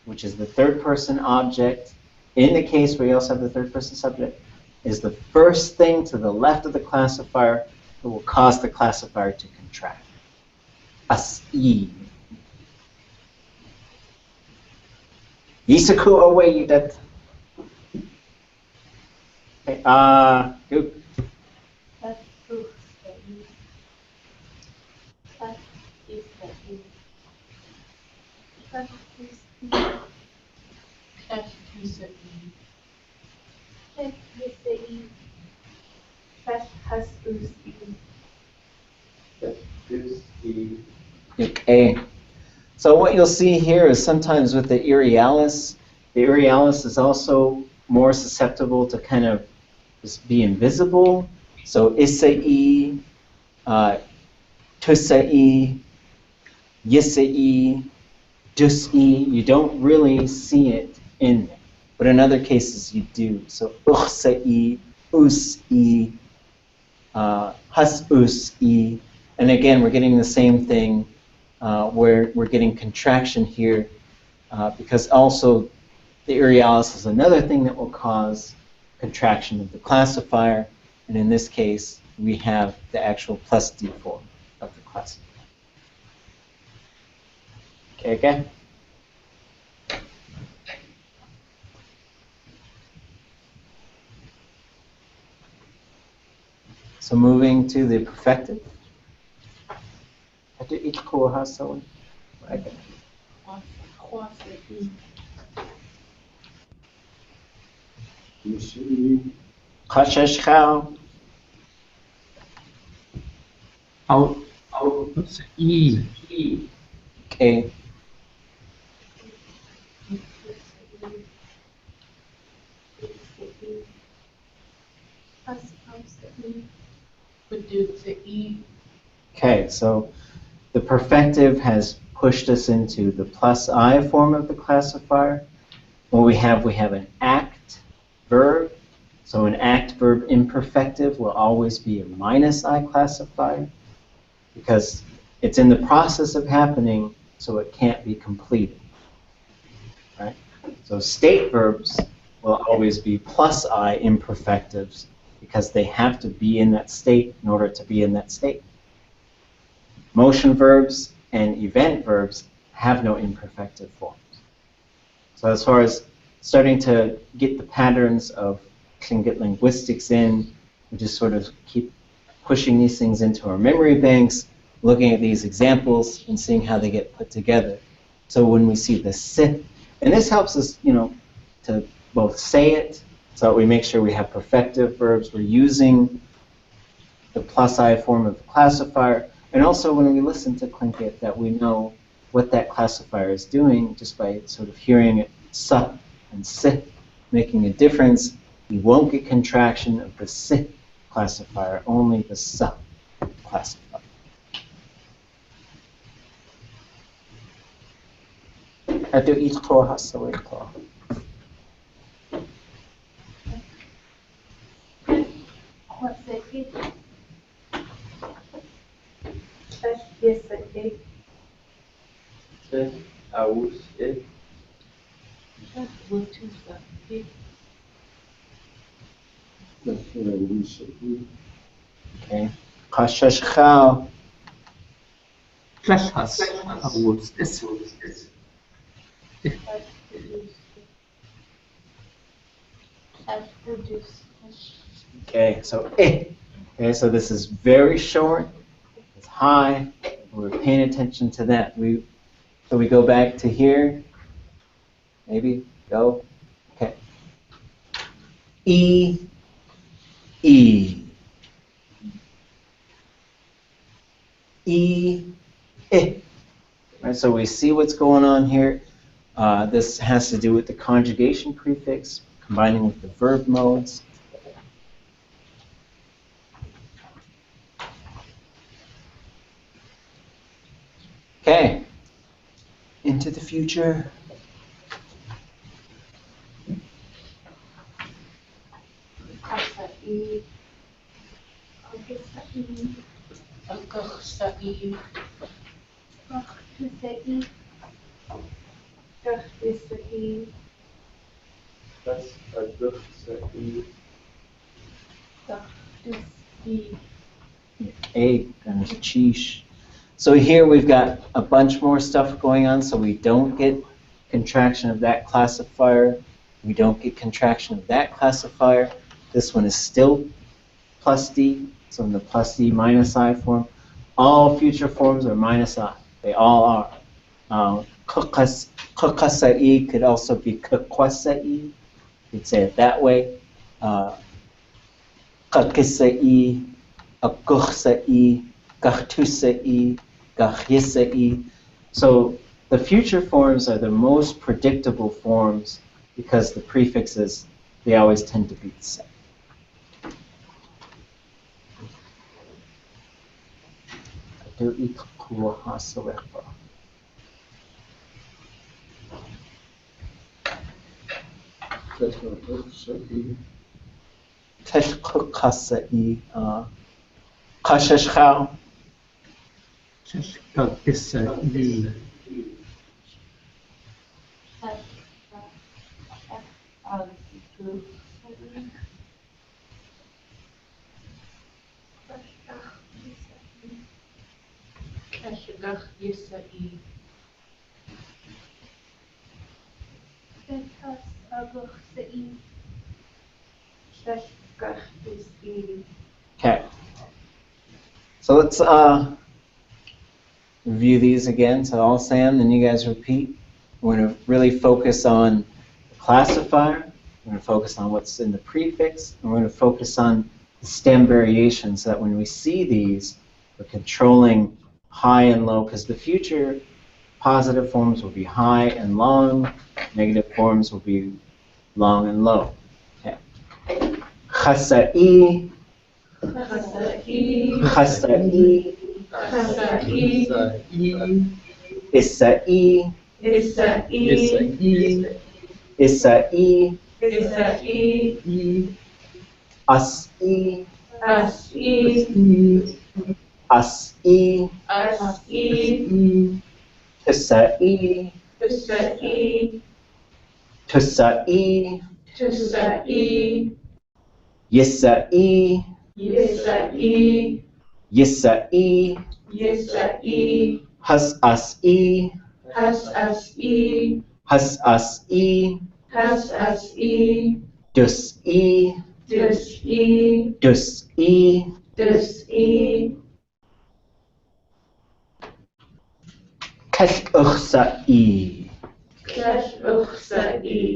which is the third-person object, in the case where you also have the third-person subject, is the first thing to the left of the classifier, it will cause the classifier to contract. As-i. Yisaku away that. Okay, good. Tifs'i. Okay. So what you'll see here is sometimes with the irialis is also more susceptible to kind of just be invisible. So isai, tusai, yisai, dus'i, you don't really see it in there. But in other cases you do. So uxai, us'i, hasus'i, and again we're getting the same thing where we're getting contraction here because also the irialis is another thing that will cause contraction of the classifier, and in this case we have the actual plus D form of the classifier. Okay? So moving to the perfective. After each core has someone. Okay. Hasa'i. Kashashkau. What's E? Okay. Okay, so the perfective has pushed us into the plus I form of the classifier. What we have an act verb. So an act verb imperfective will always be a minus I classifier because it's in the process of happening, so it can't be completed. Right? So state verbs will always be plus I imperfectives because they have to be in that state in order to be in that state. Motion verbs and event verbs have no imperfective forms. So as far as starting to get the patterns of Tlingit linguistics in, we just sort of keep pushing these things into our memory banks, looking at these examples and seeing how they get put together. So when we see the si, and this helps us, to both say it, so that we make sure we have perfective verbs. We're using the plus I form of the classifier, and also when we listen to Tlingit, that we know what that classifier is doing just by sort of hearing it sa and si making a difference. We won't get contraction of the si classifier, only the sa classifier. Adu itko hasaweko. What's it? Yes, I did. Aus it. That's what I would say. Okay. Kashashchao. Klashas awus is. Okay, so eh. Okay, so this is very short. It's high. We're paying attention to that. So we go back to here. Maybe go. Okay. E. E. E. Eh. Right, so we see what's going on here. This has to do with the conjugation prefix, combining with the verb modes. Okay, into the future. Das Aduksa'i. A and cheesh. So here we've got a bunch more stuff going on, so we don't get contraction of that classifier. We don't get contraction of that classifier. This one is still plus D, so in the plus D minus I form. All future forms are minus I. They all are. Kukasa'i could also be kukwasa'i. You'd say it that way. Kakisa'i, akuchsa'i, gachtusa'i, gachyisa'i. So the future forms are the most predictable forms because the prefixes, they always tend to be the same. That's what Aduksa'i. Teshkukasa'i, kashashchao. Kagkisa'i. Okay. So let's review these again. So I'll say them, then you guys repeat. We're going to really focus on the classifier. We're going to focus on what's in the prefix. And we're going to focus on the stem variations so that when we see these, we're controlling high and low, because the future positive forms will be high and long. Negative forms will be long and low. Okay. Chasa'i. Chasa'i. Isa'i. Isa'i. As'i. As'i. Tusa'i. Tusa'i. Yisa'i. Yisa'i. Has'as'i. Has'as'i. Dus'i. Dus'i. Kash'uchsa'i. Kash'uchsa'i.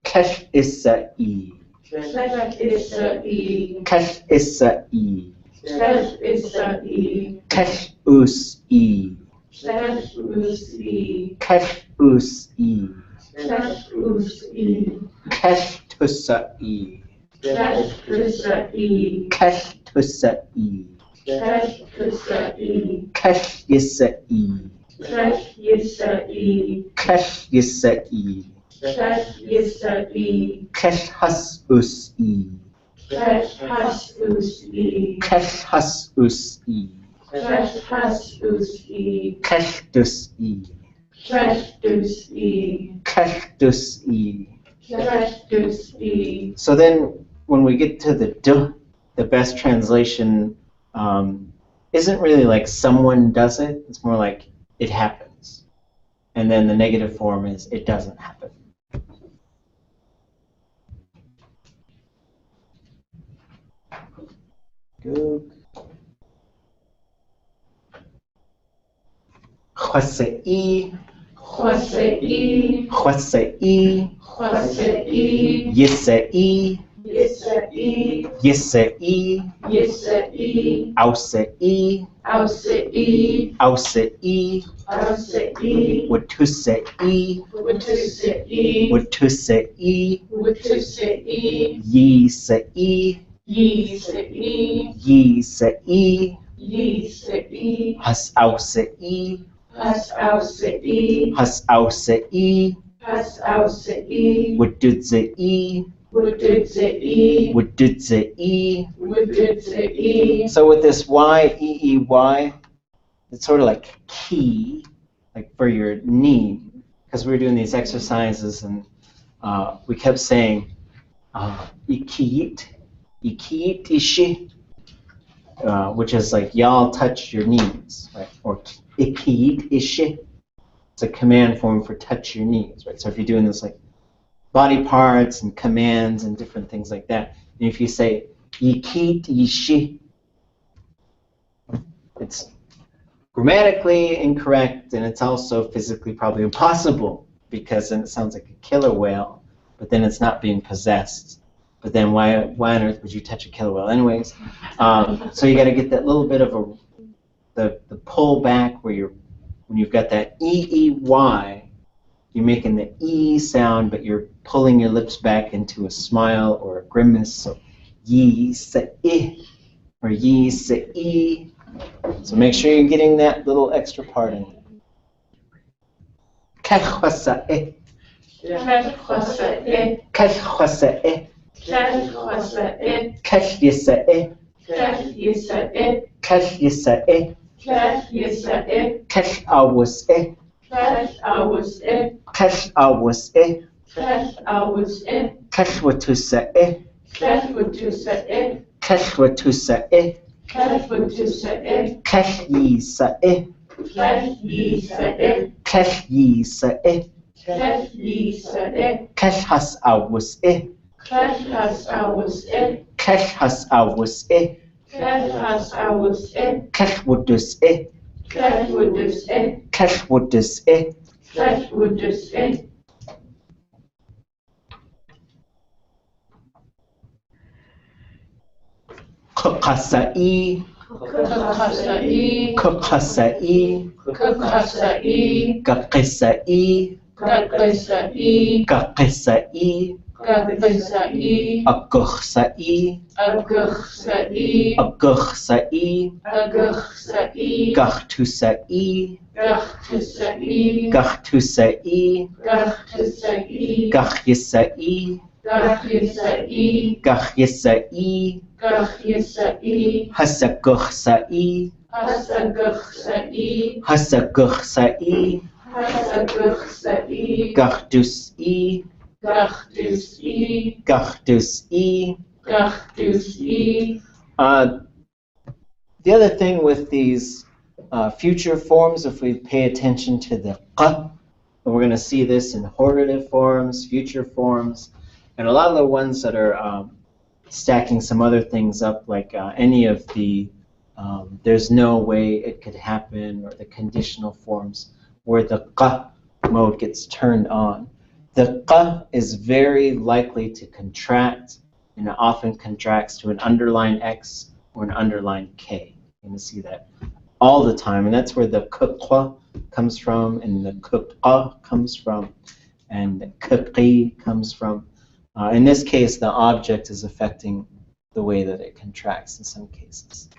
Kash'isa'i. Kash'isa'i. Kash'us'i. Kash'us'i. Kash'tusa'i. Kash'tusa'i. Kesh Yisa'i. Kesh Yisa'i. Kesh Yisa'i. Kesh Yisa'i. Kesh Yisa'i. Kesh Has'us'i. Kesh Has'us'i. Kesh Has'us'i. Kesh Has'us'i. Kesh Dus'i. Kesh Dus'i. Kesh Dus'i. Kesh Dus'i. So then when we get to the duh, the best translation isn't really like someone does it, it's more like it happens. And then the negative form is it doesn't happen. Good. Khwasa'i. Khwasa'i. Khwasa'i. Khwasa'i. Yisa'i. Yisa'i. Yisa'i. Yisa'i. Ausa'i. Ausa'i. Ausa'i. Ausa'i. Watusa'i. Watusa'i. Watusa'i. Watusa'i. Yisa'i. Yisa'i. Yisa'i. Yisa'i. Has'ausa'i. Has'ausa'i. Has'ausa'i. Has'ausa'i. Wadudza'i. Wududza'i. Wadudza'i. Wududza'i. So with this Y-E-E-Y, it's sort of like key, like for your knee, because we were doing these exercises and we kept saying ikiyit, ikiyit ishi, which is like y'all touch your knees, right? Or ikiyit ishi. It's a command form for touch your knees, right? So if you're doing this like body parts and commands and different things like that, and if you say ikiyit ishi, it's grammatically incorrect, and it's also physically probably impossible, because then it sounds like a killer whale, but then it's not being possessed. But then why on earth would you touch a killer whale anyways? So you got to get that little bit of the pull back where when you've got that E-E-Y, you're making the E sound, but you're pulling your lips back into a smile or a grimace. So yi-sa-i or yi-sa-i. So make sure you're getting that little extra part in there. Kachwasa'e. Kachwasa'e. Kachwasa'e. Kachwasa'e. Kashyasa'e. Kashyasa'e. Kashyasa'e. Kashyasa'e. Kash'awas'e. Kash'awas'e. Kash'awas'e. Kash'awas'e. Kashwatusa'e. Kashwatusa'e. Kashwatusa'e. Kashwatusa'e. Kashyisa'e. Kashyisa'e. Kashyisa'e. Kashyisa'e. Kashhas'awas'e. Kashhas'awas'e. Kashhas'awas'e. Kashhas'awas'e. Kashwadus'e. Kashwadus'e. Kashwadus'e. Kashwadus'e. Kukasa'i. Kukasa'i. Kukasa'i. Kukasa'i. Kaqisa'i. Kaqisa'i. Kaqisa'i. Kaqisa'i. Aguchsa'i. Aguchsa'i. Aguchsa'i. Aguchsa'i. Gachtusa'i. Gachtusa'i. Gachtusa'i. Gachtusa'i. Gachyisa'i. Gachyisa'i. Gachyisa'i. Gachyisa'i. Hasaguchsa'i. Hasaguchsa'i. Hasaguchsa'i. Hasaguchsa'i. Gachdus'i. Gachdus'i. Gachdus'i. Gachdus'i. The other thing with these future forms, if we pay attention to the qa, and we're going to see this in hortative forms, future forms, and a lot of the ones that are stacking some other things up, like any of the there's no way it could happen, or the conditional forms where the qa mode gets turned on. The qa is very likely to contract, and it often contracts to an underline X or an underline K. You're going to see that all the time, and that's where the qa comes from, and the qa comes from, and the qi comes from. In this case, the object is affecting the way that it contracts in some cases.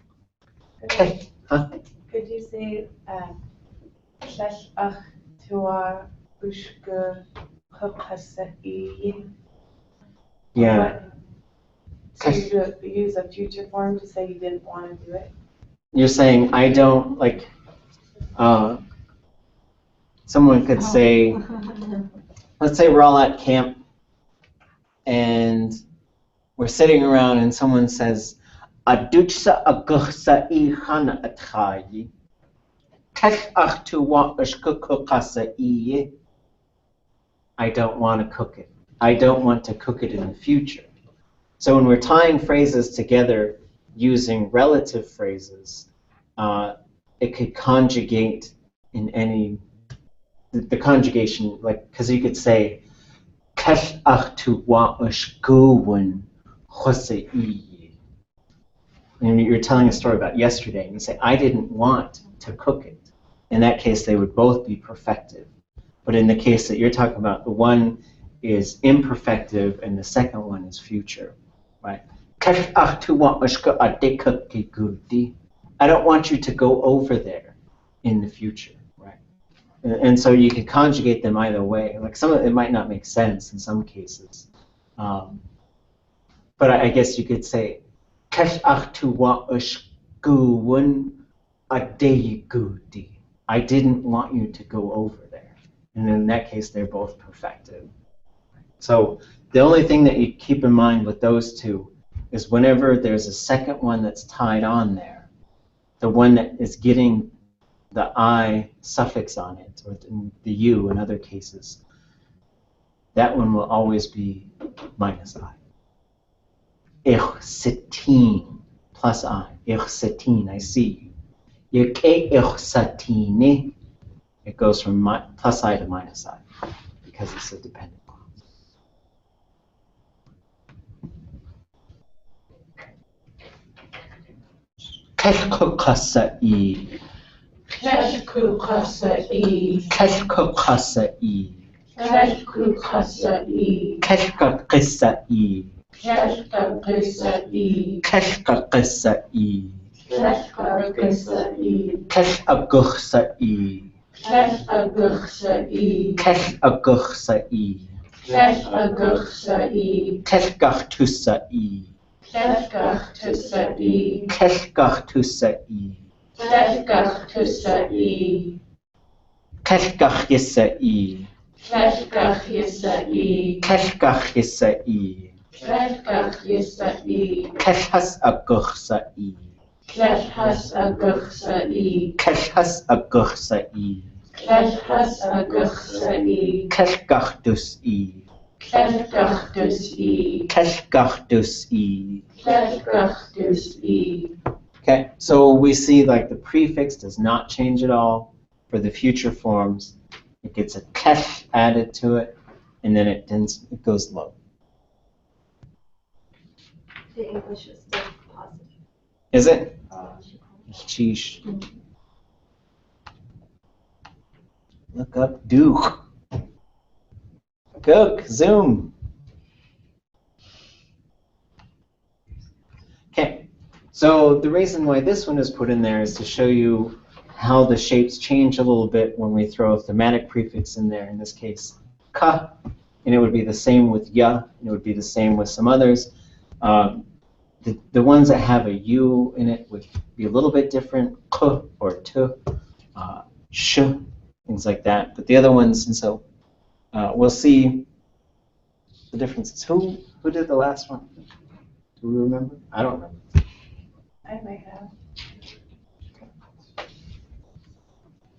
Huh? Could you say Shesh ach tua ushka chokasai? Yeah. So you use a future form to say you didn't want to do it? You're saying I don't like. Someone could say, let's say we're all at camp and we're sitting around and someone says, "Adutsa aguchsa ihana atchayi, kesh achtu wa ushkukukasa iye." I don't want to cook it. I don't want to cook it in the future. So when we're tying phrases together using relative phrases, it could conjugate in any, the conjugation, like, because you could say, Kesh achtu wa ushkuwen chose iye. And you're telling a story about yesterday, and you say, I didn't want to cook it. In that case, they would both be perfective. But in the case that you're talking about, the one is imperfective and the second one is future, right? I don't want you to go over there in the future, right? And so you can conjugate them either way. Like some of it might not make sense in some cases, but I guess you could say, I didn't want you to go over there. And in that case, they're both perfected. So the only thing that you keep in mind with those two is whenever there's a second one that's tied on there, the one that is getting the I suffix on it, or the U in other cases, that one will always be minus I. Ich setin plus I. Ich setin, I see you. Ich satine. It goes from plus I to minus I because it's a dependent clause. Keshkukasai. Keshkukasai. Keshkukasai. Keshkukasai. Keshkakisai. Keshkakisai. Keshkakisai. Keshkakisai. Keshaguchsai. Keshkaguchsai. Keshaguchsai. Keshkaguchsai. Keshgachtusai. Keshkachtusai. Keshgachtusai. Keshkachtusai. Keshgachisai. Keshkachisai. Keshgachisai. Keshkachisai. Keshasaguchsai. Keshhasaguchsai. Keshasaguchsai. Keshhasaguchsai. Keshgachtusai. Keshgachtusai. Keshgachtusai. Keshgachtusai. Okay, so we see like the prefix does not change at all for the future forms. It gets a kesh added to it, and then it goes low. The English is still positive. Is it? Sheesh. Look up Duke. Go, Zoom. Okay, so the reason why this one is put in there is to show you how the shapes change a little bit when we throw a thematic prefix in there, in this case, ka, and it would be the same with ya, and it would be the same with some others. The ones that have a U in it would be a little bit different, k or t, sh, things like that. But the other ones, and so we'll see the differences. Who did the last one? Do we remember? I don't remember. I might have.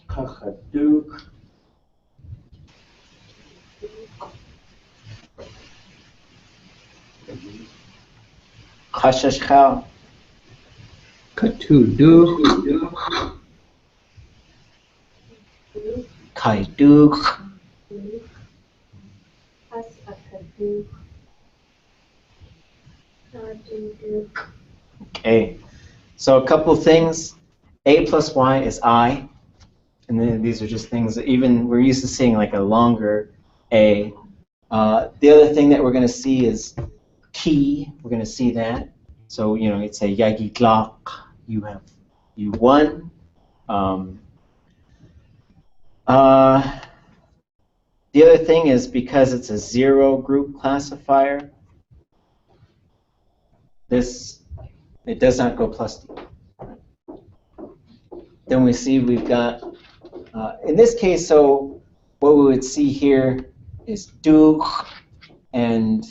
Kachaduk. Kashashchal. Katuduk. Kaiduk. Okay, so a couple things. A plus Y is I, and then these are just things that even we're used to seeing like a longer A. The other thing that we're going to see is ki. We're going to see that. So, you know, you'd say yagitlak, you have U1. The other thing is because it's a zero group classifier, it does not go plus D. Then we see we've got, in this case, so what we would see here is du, and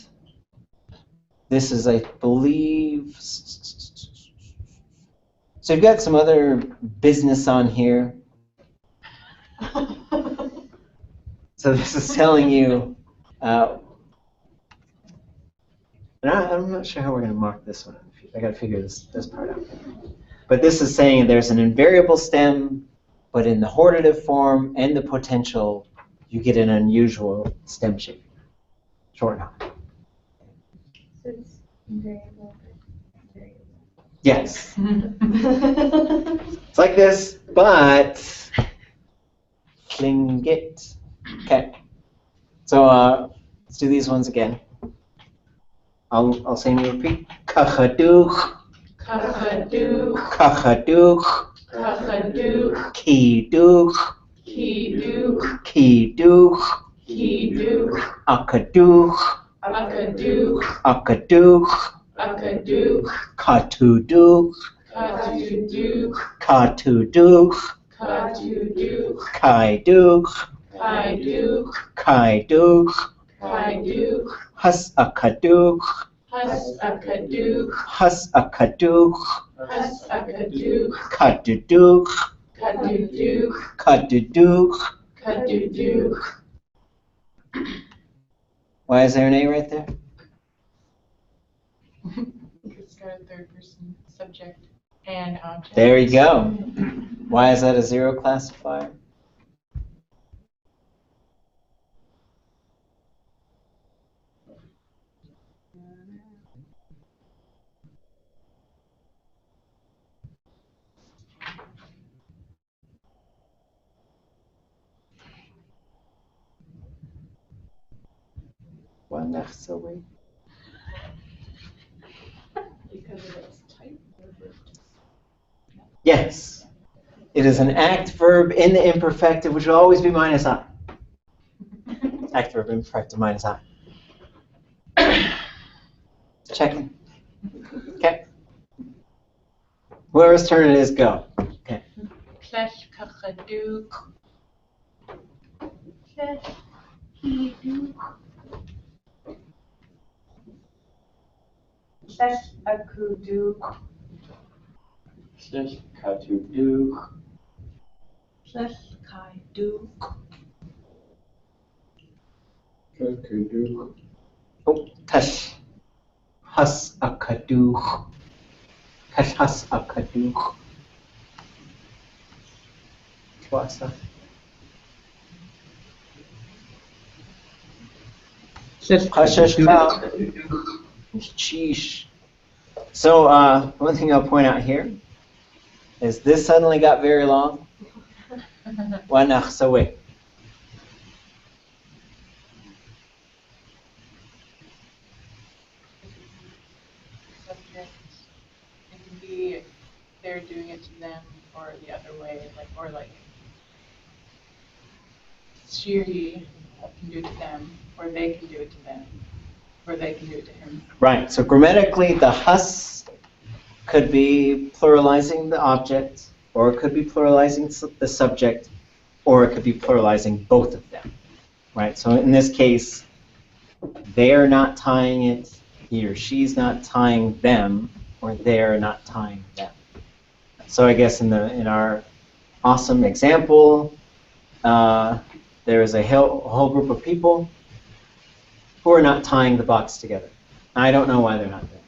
this is, I believe, so you've got some other business on here. So this is telling you, and I'm not sure how we're going to mark this one. I got to figure this part out. But this is saying there's an invariable stem, but in the hortative form and the potential, you get an unusual stem shape, short knot. So it's invariable. Yes. It's like this, but Tlingit. Okay. So let's do these ones again. I'll say and repeat. Kachaduch. Kachaduch. Kachaduch. Kachaduch. Kiduch. Kiduch. Kiduch. Kiduch. Akaduch. Akaduch. Akaduch. Akaduch. Katuduch. Katuduch. Katuduch. Katuduch. Kaiduch. Kaiduch. Kaiduch. Kaiduch. Has akaduch. Has akaduch. Has akaduch. Has akaduch. Katuduch. Katuduch. Katuduch. Katuduch. Why is there an A right there? It's got a third person subject and object. There you go. Why is that a zero classifier? Because of its type. Yes. It is an act verb in the imperfective, which will always be minus I. Act verb imperfective minus I. Checking. Okay. Whoever's turn it is, go. Okay. Klesh kachaduch. Klesh kiduch. Shesh akuduch. Shesh katuduch. Shesh kaiduch. Kakuduch. Oh, tash. Has akaduch. Tash has akaduch. What's that? Sheesh. So one thing I'll point out here is this suddenly got very long. So wait. Subject. It can be they're doing it to them, or the other way, or she or he can do it to them, or they can do it to them, or they can do it to him. Right. So grammatically, the has could be pluralizing the object, or it could be pluralizing the subject, or it could be pluralizing both of them. Right. So in this case, they're not tying it. He or she's not tying them, or they're not tying them. So I guess in our awesome example, there is a whole group of people who are not tying the box together. I don't know why they're not there.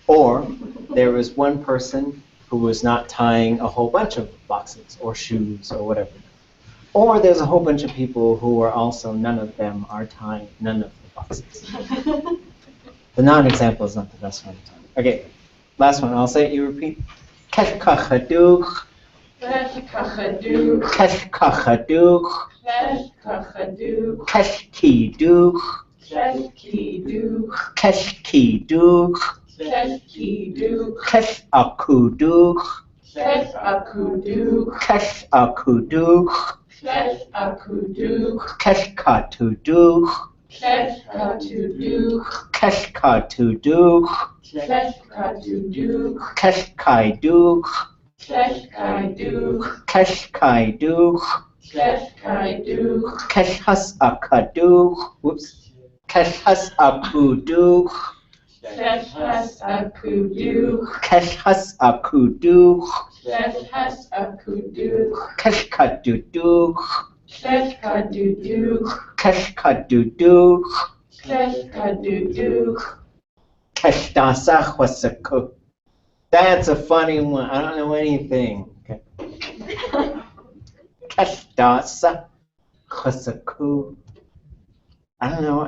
Or there was one person who was not tying a whole bunch of boxes or shoes or whatever. Or there's a whole bunch of people who are also, none of them are tying none of the boxes. The non-example is not the best one to time. Okay, last one. I'll say it, you repeat. Keshkachaduch. Keshkachaduch. Keshkachaduch. Keshkachaduch. Keshkiduch. Keshkiduch. Keshkiduch. Keshkiduch. Keshakuduch. Kesh akudu. Kesh akudu. Kesh akudu. Kesh katudu. Kesh katudu. Kesh katudu. Kesh katudu. Kesh kaidu. Kesh kaidu. Kesh kaidu. Kesh kaidu. Kesh has akadu. Whoops. Kesh has akudu. Kesh has akudu. Kesh has akudu. Kesh has akudu. Kesh kadudu. Kesh kadudu. Kesh kadudu. Kesh kadudu. Kesh dasa wasaku. That's a funny one. I don't know anything. Kesh dasa wasaku. I don't know.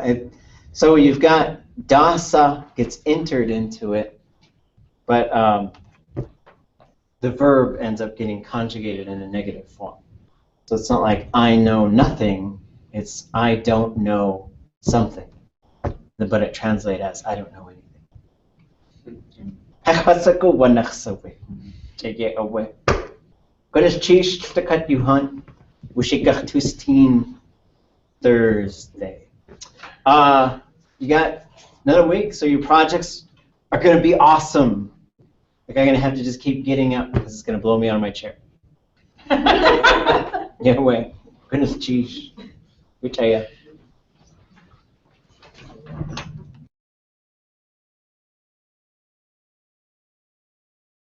So you've got dasa gets entered into it, but the verb ends up getting conjugated in a negative form. So it's not like I know nothing, it's I don't know something. But it translates as I don't know anything. Take it away. Gottes cheese to cut you hunt. Wishikach Tusteen Thursday. You got another week, so your projects are going to be awesome. Like I'm going to have to just keep getting up because it's going to blow me out of my chair. Get away. Goodness cheese. We tell ya.